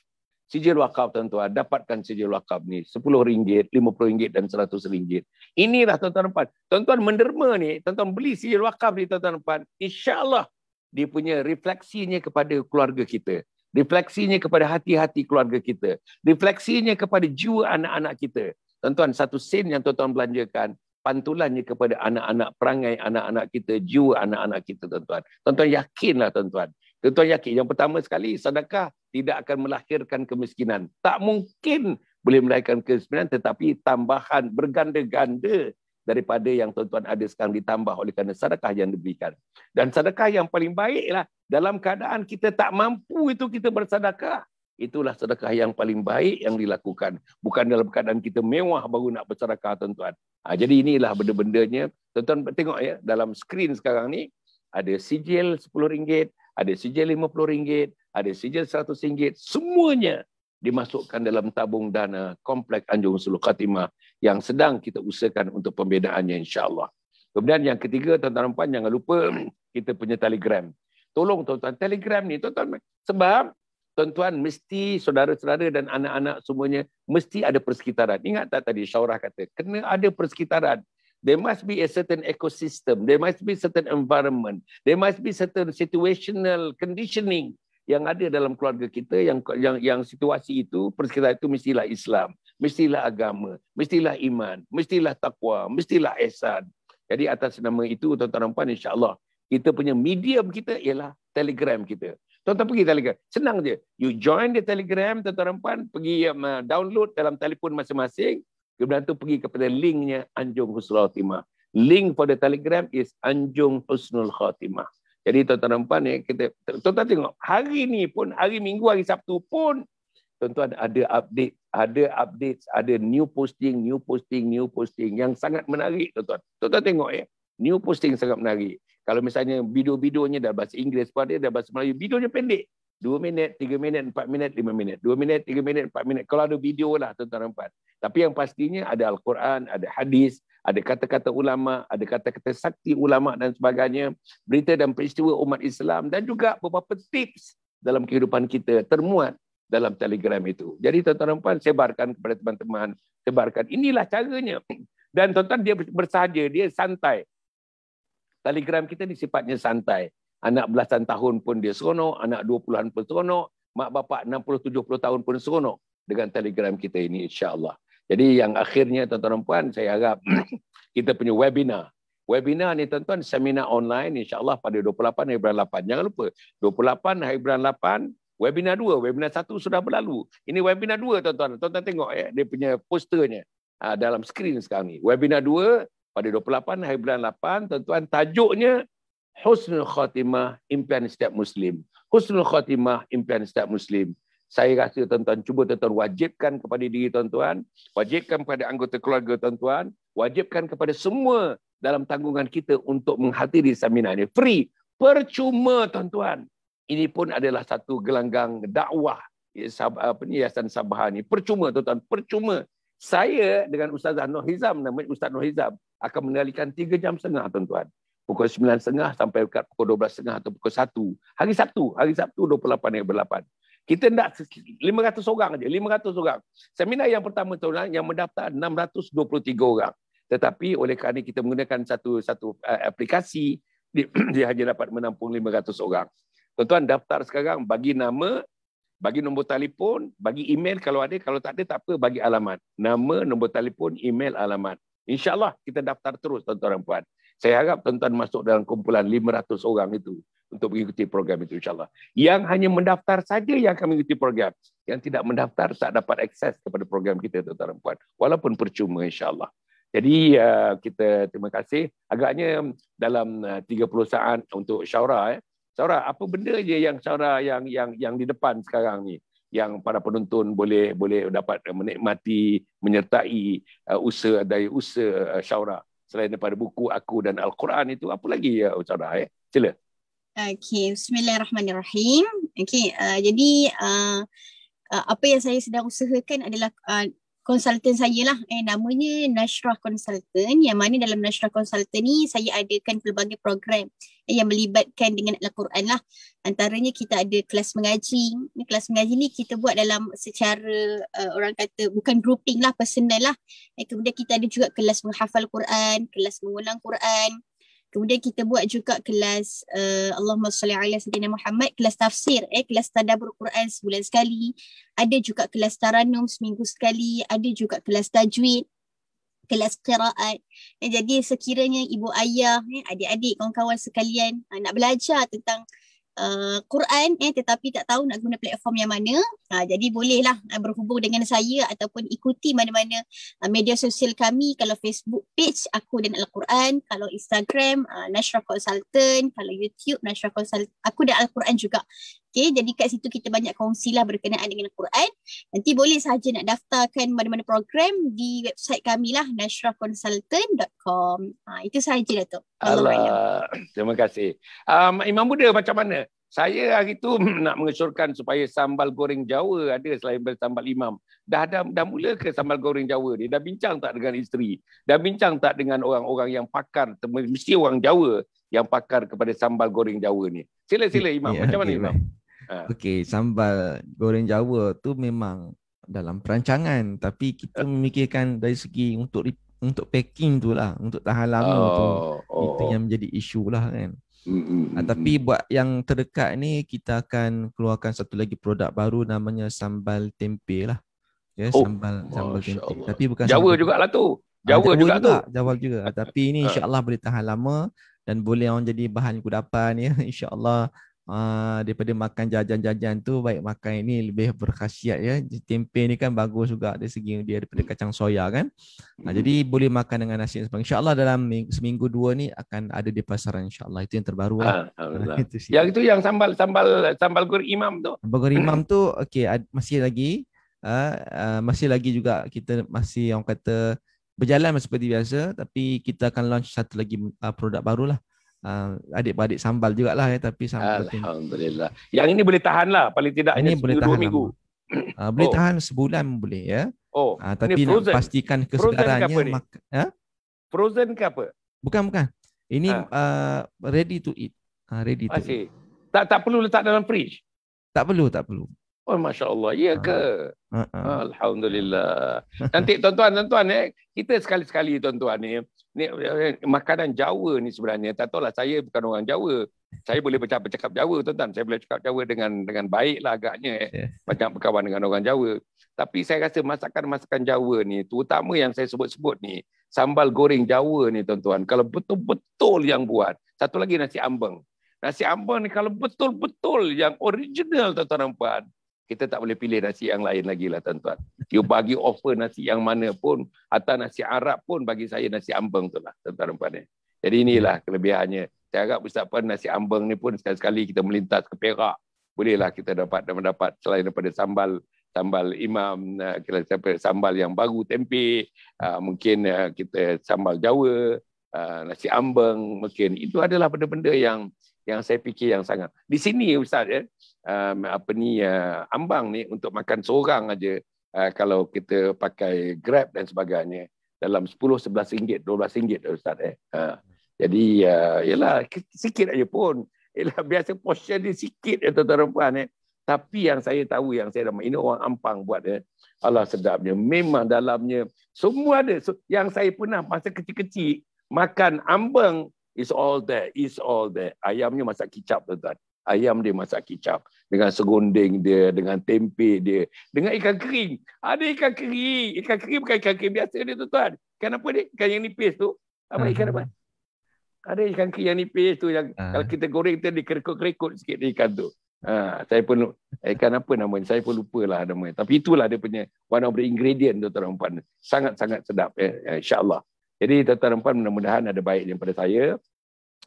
Sijil wakaf tuan-tuan, dapatkan sijil wakaf ni RM10, RM50 dan RM100. Inilah tuan-tuan dan puan. Tuan-tuan menderma ni, tuan-tuan beli sijil wakaf ni tuan-tuan dan puan. InsyaAllah dia punya refleksinya kepada keluarga kita. Refleksinya kepada hati-hati keluarga kita. Refleksinya kepada jiwa anak-anak kita. Tuan-tuan, 1 sen yang tuan-tuan belanjakan pantulannya kepada anak-anak perangai, anak-anak kita, jiwa anak-anak kita, tuan-tuan. Tuan-tuan yakinlah, tuan-tuan. Tuan-tuan yakin. Yang pertama sekali, sedekah tidak akan melahirkan kemiskinan. Tak mungkin boleh melahirkan kemiskinan, tetapi tambahan berganda-ganda daripada yang tuan-tuan ada sekarang ditambah oleh kerana sedekah yang diberikan. Dan sedekah yang paling baiklah dalam keadaan kita tak mampu itu kita bersedekah. Itulah sedekah yang paling baik yang dilakukan. Bukan dalam keadaan kita mewah baru nak bersedekah, tuan-tuan. Jadi inilah benda-bendanya. Tuan-tuan tengok ya, dalam skrin sekarang ni, ada sijil RM10, ada sijil RM50, ada sijil RM100. Semuanya dimasukkan dalam tabung dana Kompleks Anjung Husnul Khatimah yang sedang kita usahakan untuk pembedaannya, insya-Allah. Kemudian yang ketiga, tuan-tuan dan puan, jangan lupa kita punya Telegram. Tolong tuan-tuan, Telegram ni, tuan-tuan, sebab tuan-tuan mesti saudara-saudara dan anak-anak semuanya mesti ada persekitaran. Ingat tak tadi Syaurah kata, kena ada persekitaran. There must be a certain ecosystem. There must be certain environment. There must be certain situational conditioning yang ada dalam keluarga kita, yang situasi itu, persekitaran itu mestilah Islam, mestilah agama, mestilah iman, mestilah taqwa, mestilah ihsan. Jadi atas nama itu, tuan-tuan dan puan, insya-Allah kita punya medium kita ialah Telegram kita. Tuan-tuan pergi Telegram. Senang je. You join the Telegram, tuan-tuan dan puan, pergi download dalam telefon masing-masing. Kemudian tu pergi kepada linknya Anjung Husnul Khatimah. Link for the Telegram is Anjung Husnul Khatimah. Jadi tuan-tuan dan puan, tuan-tuan tengok, hari ni pun, hari Minggu, hari Sabtu pun, tuan-tuan ada update, ada new posting yang sangat menarik, tuan-tuan. Tuan-tuan tengok ya, new posting sangat menarik. Kalau misalnya video-videonya dah bahasa Inggeris pada dah bahasa Melayu, videonya pendek. 2 minit, 3 minit, 4 minit, 5 minit. 2 minit, 3 minit, 4 minit. Kalau ada video lah, tuan-tuan dan puan. Tapi yang pastinya ada Al-Quran, ada hadis, ada kata-kata ulama, ada kata-kata sakti ulama dan sebagainya. Berita dan peristiwa umat Islam dan juga beberapa tips dalam kehidupan kita termuat dalam Telegram itu. Jadi tuan-tuan dan puan, sebarkan kepada teman-teman. Sebarkan. Inilah caranya. Dan tuan-tuan dia bersahaja, dia santai. Telegram kita ni sifatnya santai. Anak belasan tahun pun dia seronok, anak 20-an pun seronok, mak bapak 60-70 tahun pun seronok dengan Telegram kita ini, insya-Allah. Jadi yang akhirnya, tuan-tuan dan puan, saya harap kita punya webinar. Webinar ni, tuan-tuan, seminar online, insya-Allah pada 28 hari bulan 8. Jangan lupa, 28 hari bulan 8, webinar 2. Webinar 1 sudah berlalu. Ini webinar 2, tuan-tuan. Tuan-tuan tengok ya, dia punya posternya dalam skrin sekarang ni. Webinar 2, pada 28 hari bulan 8, tuan-tuan, tajuknya Husnul Khatimah, impian setiap Muslim. Husnul Khatimah, impian setiap Muslim. Saya rasa tuan-tuan, cuba tuan-tuan wajibkan kepada diri tuan-tuan, wajibkan kepada anggota keluarga tuan-tuan, wajibkan kepada semua dalam tanggungan kita untuk menghadiri seminar ini. Free, percuma tuan-tuan. Ini pun adalah satu gelanggang dakwah Yayasan Sabah ini. Percuma tuan-tuan, percuma. Saya dengan Ustazah Nur Hizam, namanya Ustaz Nur Hizam, akan mengendalikan 3 jam setengah tuan-tuan. Pukul 9.30 sampai pukul 12.30 atau pukul 1. Hari Sabtu 28 hari berlapan. Kita nak 500 orang aja, 500 orang. Seminar yang pertama tuan, yang mendaftar 623 orang. Tetapi oleh kerana kita menggunakan satu aplikasi, dia hanya dapat menampung 500 orang. Tuan-tuan daftar sekarang, bagi nama, bagi nombor telefon, bagi email kalau ada, kalau tak ada tak apa, bagi alamat. Nama, nombor telefon, email, alamat. InsyaAllah kita daftar terus tuan-tuan dan puan. Saya harap tuan-tuan masuk dalam kumpulan 500 orang itu untuk mengikuti program itu, insyaAllah. Yang hanya mendaftar saja yang akan mengikuti program. Yang tidak mendaftar tak dapat akses kepada program kita, tuan-tuan dan puan. Walaupun percuma, insyaAllah. Jadi kita terima kasih. Agaknya dalam 30 saat untuk Syaurah. Syaurah, apa benda je yang Syaurah yang di depan sekarang ni? Yang para penonton boleh dapat menikmati, menyertai usaha Syaurah. Selain daripada buku Aku dan Al-Quran itu, apa lagi ya Syaurah? Sila. Okey, bismillahirrahmanirrahim. Okey, jadi apa yang saya sedang usahakan adalah konsultan saya lah. Namanya Nashrah Consultant, yang mana dalam Nashrah Consultant ni saya adakan pelbagai program yang melibatkan dengan Al-Quran lah. Antaranya kita ada kelas mengaji. Kelas mengaji ni kita buat dalam secara orang kata bukan grouping lah, personal lah. Kemudian kita ada juga kelas menghafal Quran, kelas mengulang Quran. Kemudian kita buat juga kelas Allahumma salli ala sayyidina Muhammad, kelas tafsir, kelas tadabbur Quran sebulan sekali. Ada juga kelas taranum seminggu sekali, ada juga kelas tajwid. kelas qiraat. Jadi sekiranya ibu ayah, adik-adik, kawan-kawan sekalian nak belajar tentang Quran tetapi tak tahu nak guna platform yang mana, jadi bolehlah berhubung dengan saya ataupun ikuti mana-mana media sosial kami. Kalau Facebook page Aku dan Al-Quran, kalau Instagram Nashrah Consultant, kalau YouTube Nashrah Consultant Aku dan Al-Quran juga. Okay, jadi kat situ kita banyak kongsilah berkenaan dengan Al-Quran. Nanti boleh sahaja nak daftarkan mana-mana program di website kami lah, nashrahconsultant.com. Itu sahaja Datuk. Allah, terima kasih. Imam Muda macam mana? Saya hari tu nak mengesyorkan supaya sambal goreng Jawa ada selain sambal Imam. Dah mula ke sambal goreng Jawa ni? Dah bincang tak dengan isteri? Dah bincang tak dengan orang-orang yang pakar, mesti orang Jawa yang pakar kepada sambal goreng Jawa ni? Sila Imam. Macam mana Imam? Okey, sambal goreng Jawa tu memang dalam perancangan, tapi kita memikirkan dari segi untuk packing tu lah, untuk tahan lama tu. Itu yang menjadi isu lah kan. Tapi buat yang terdekat ni kita akan keluarkan satu lagi produk baru namanya sambal tempe lah. Ya, sambal tempe. Tapi bukan Jawa jugalah tu. Jawa juga. Tapi ini insya-Allah boleh tahan lama dan boleh orang jadi bahan kudapan ya, insya-Allah. Daripada makan jajan-jajan tu, baik makan ini lebih berkhasiat ya. Tempe ni kan bagus juga dari segi dia daripada kacang soya kan. Jadi boleh makan dengan nasi. InsyaAllah dalam seminggu 2 ni akan ada di pasaran insyaAllah. Itu yang terbaru lah. Yang itu yang sambal goreng Imam tu. Sambal goreng Imam tu okey, masih lagi juga kita masih orang kata berjalan seperti biasa, tapi kita akan launch satu lagi produk barulah. Adik-beradik sambal jugalah ya, tapi sambal alhamdulillah. Yang ini boleh tahan lah, paling tidak ini hanya boleh 2 minggu. Boleh tahan sebulan boleh ya. Tapi nak pastikan kesegarannya frozen ke apa? Bukan. Ini ready to eat. Ready to eat. Tak perlu letak dalam fridge. Tak perlu. Oh, masya-Allah. Ya ke? Alhamdulillah. Nanti tuan-tuan kita sekali-sekali tuan-tuan ni makanan Jawa ni sebenarnya, tak tahulah, saya bukan orang Jawa. Saya boleh bercakap Jawa tuan-tuan. Saya boleh cakap Jawa dengan baiklah agaknya. Banyak berkawan dengan orang Jawa. Tapi saya rasa masakan-masakan Jawa ni, terutama yang saya sebut-sebut ni, sambal goreng Jawa ni tuan-tuan, kalau betul-betul yang buat. Satu lagi nasi ambeng. Nasi ambeng ni kalau betul-betul yang original tuan-tuan dan puan, kita tak boleh pilih nasi yang lain lagi lah tuan-tuan. You bagi offer nasi yang mana pun, atau nasi Arab pun, bagi saya nasi ambeng tu lah tuan-tuan dan puan. Jadi inilah kelebihannya. Saya harap Ustaz Puan nasi ambeng ni pun sekali-sekali kita melintas ke Perak, bolehlah kita mendapat selain daripada sambal Imam, sambal yang baru tempe, mungkin kita sambal Jawa, nasi ambeng, mungkin itu adalah benda-benda yang saya fikir yang sangat. Di sini Ustaz ambang ni untuk makan seorang aja, kalau kita pakai Grab dan sebagainya, dalam 10, 11 ringgit, 12 ringgit Ustaz. Jadi yalah sikit aja pun. Yalah biasa portion dia sikit tuan-tuan dan puan. Tapi yang saya tahu, yang saya ini orang Ampang buat Allah sedapnya. Memang dalamnya semua ada. Yang saya pernah masa kecil-kecil makan ambeng, is all there. Ayamnya masak kicap tuan-tuan. Ayam dia masak kicap dengan segondeng dia, dengan tempe dia, dengan ikan kering. Ada ikan kering. Ikan kering bukan ikan kering biasa dia tuan-tuan. Ikan apa dia? Ikan yang nipis tu. Ikan apa? Ada ikan kering yang nipis tu yang kalau kita goreng kita dikerekut-kerekut sikit ikan tu. Saya pun ikan apa namanya? Saya pun lupalah namanya. Tapi itulah dia punya one of the ingredient tuan-tuan dan puan. Sangat-sangat sedap insya-Allah. Jadi tuan-tuan dan puan, mudah-mudahan ada baik daripada saya.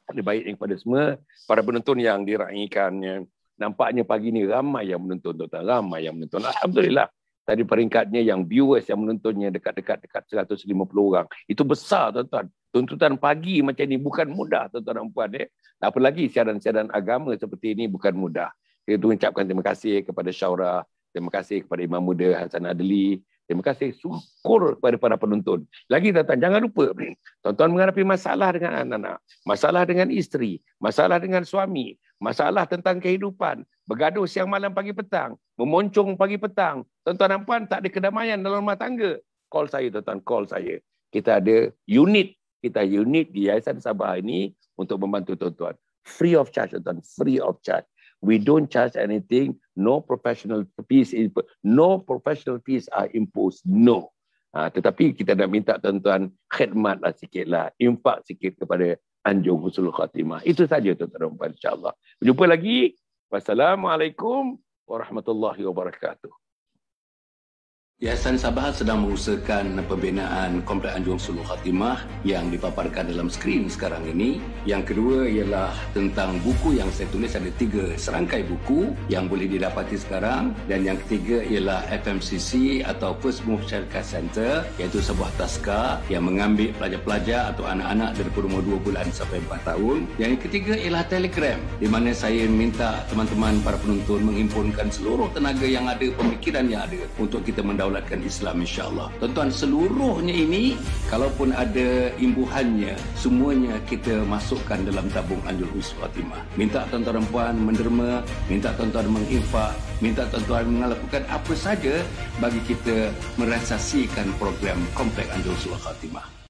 Ada baik daripada semua para penonton yang diraikannya. Nampaknya pagi ni ramai yang menonton tuan-tuan, ramai yang menonton. Alhamdulillah. Tadi peringkatnya yang viewers yang menontonnya dekat 150 orang. Itu besar tuan-tuan. Tuntutan pagi macam ni bukan mudah tuan-tuan dan puan. Apalagi siaran-siaran agama seperti ini bukan mudah. Kita ucapkan terima kasih kepada Syaura, terima kasih kepada Imam Muda Hasan Adli, terima kasih syukur kepada para penonton. Lagi tuan-tuan, jangan lupa tuan-tuan menghadapi masalah dengan anak-anak, masalah dengan isteri, masalah dengan suami, masalah tentang kehidupan, bergaduh siang malam pagi petang, memoncong pagi petang, tuan-tuan dan puan tak ada kedamaian dalam rumah tangga, call saya tuan-tuan, call saya. Kita ada unit di Yayasan Sabah ini untuk membantu tuan-tuan. Free of charge tuan-tuan, free of charge. We don't charge anything, no professional fees are imposed, no. Tetapi kita nak minta tuan-tuan khidmatlah sikitlah, infak sikit kepada Anjung Husnul Khatimah. Itu saja tuan-tuan dan puan, insya-Allah. Berjumpa lagi. Wassalamualaikum warahmatullahi wabarakatuh. Yayasan Sabah sedang mengusahakan pembinaan Komplek Anjung Husnul Khatimah yang dipaparkan dalam skrin sekarang ini. Yang kedua ialah tentang buku yang saya tulis, ada 3 serangkai buku yang boleh didapati sekarang. Dan yang ketiga ialah FMCC atau First Move Syarikat Center, iaitu sebuah taska yang mengambil pelajar-pelajar atau anak-anak daripada umur 2 bulan sampai 4 tahun. Yang ketiga ialah Telegram, di mana saya minta teman-teman para penonton menghimpunkan seluruh tenaga yang ada, pemikiran yang ada untuk kita mendahulukan Islam, insya-Allah. Tuan-tuan, seluruhnya ini kalaupun ada imbuhannya, semuanya kita masukkan dalam tabung Anjung Husnul Khatimah. Minta tuan-tuan dan puan menderma, minta tuan-tuan menginfak, minta tuan-tuan melakukan apa saja bagi kita merealisasikan program Komplek Anjung Husnul Khatimah.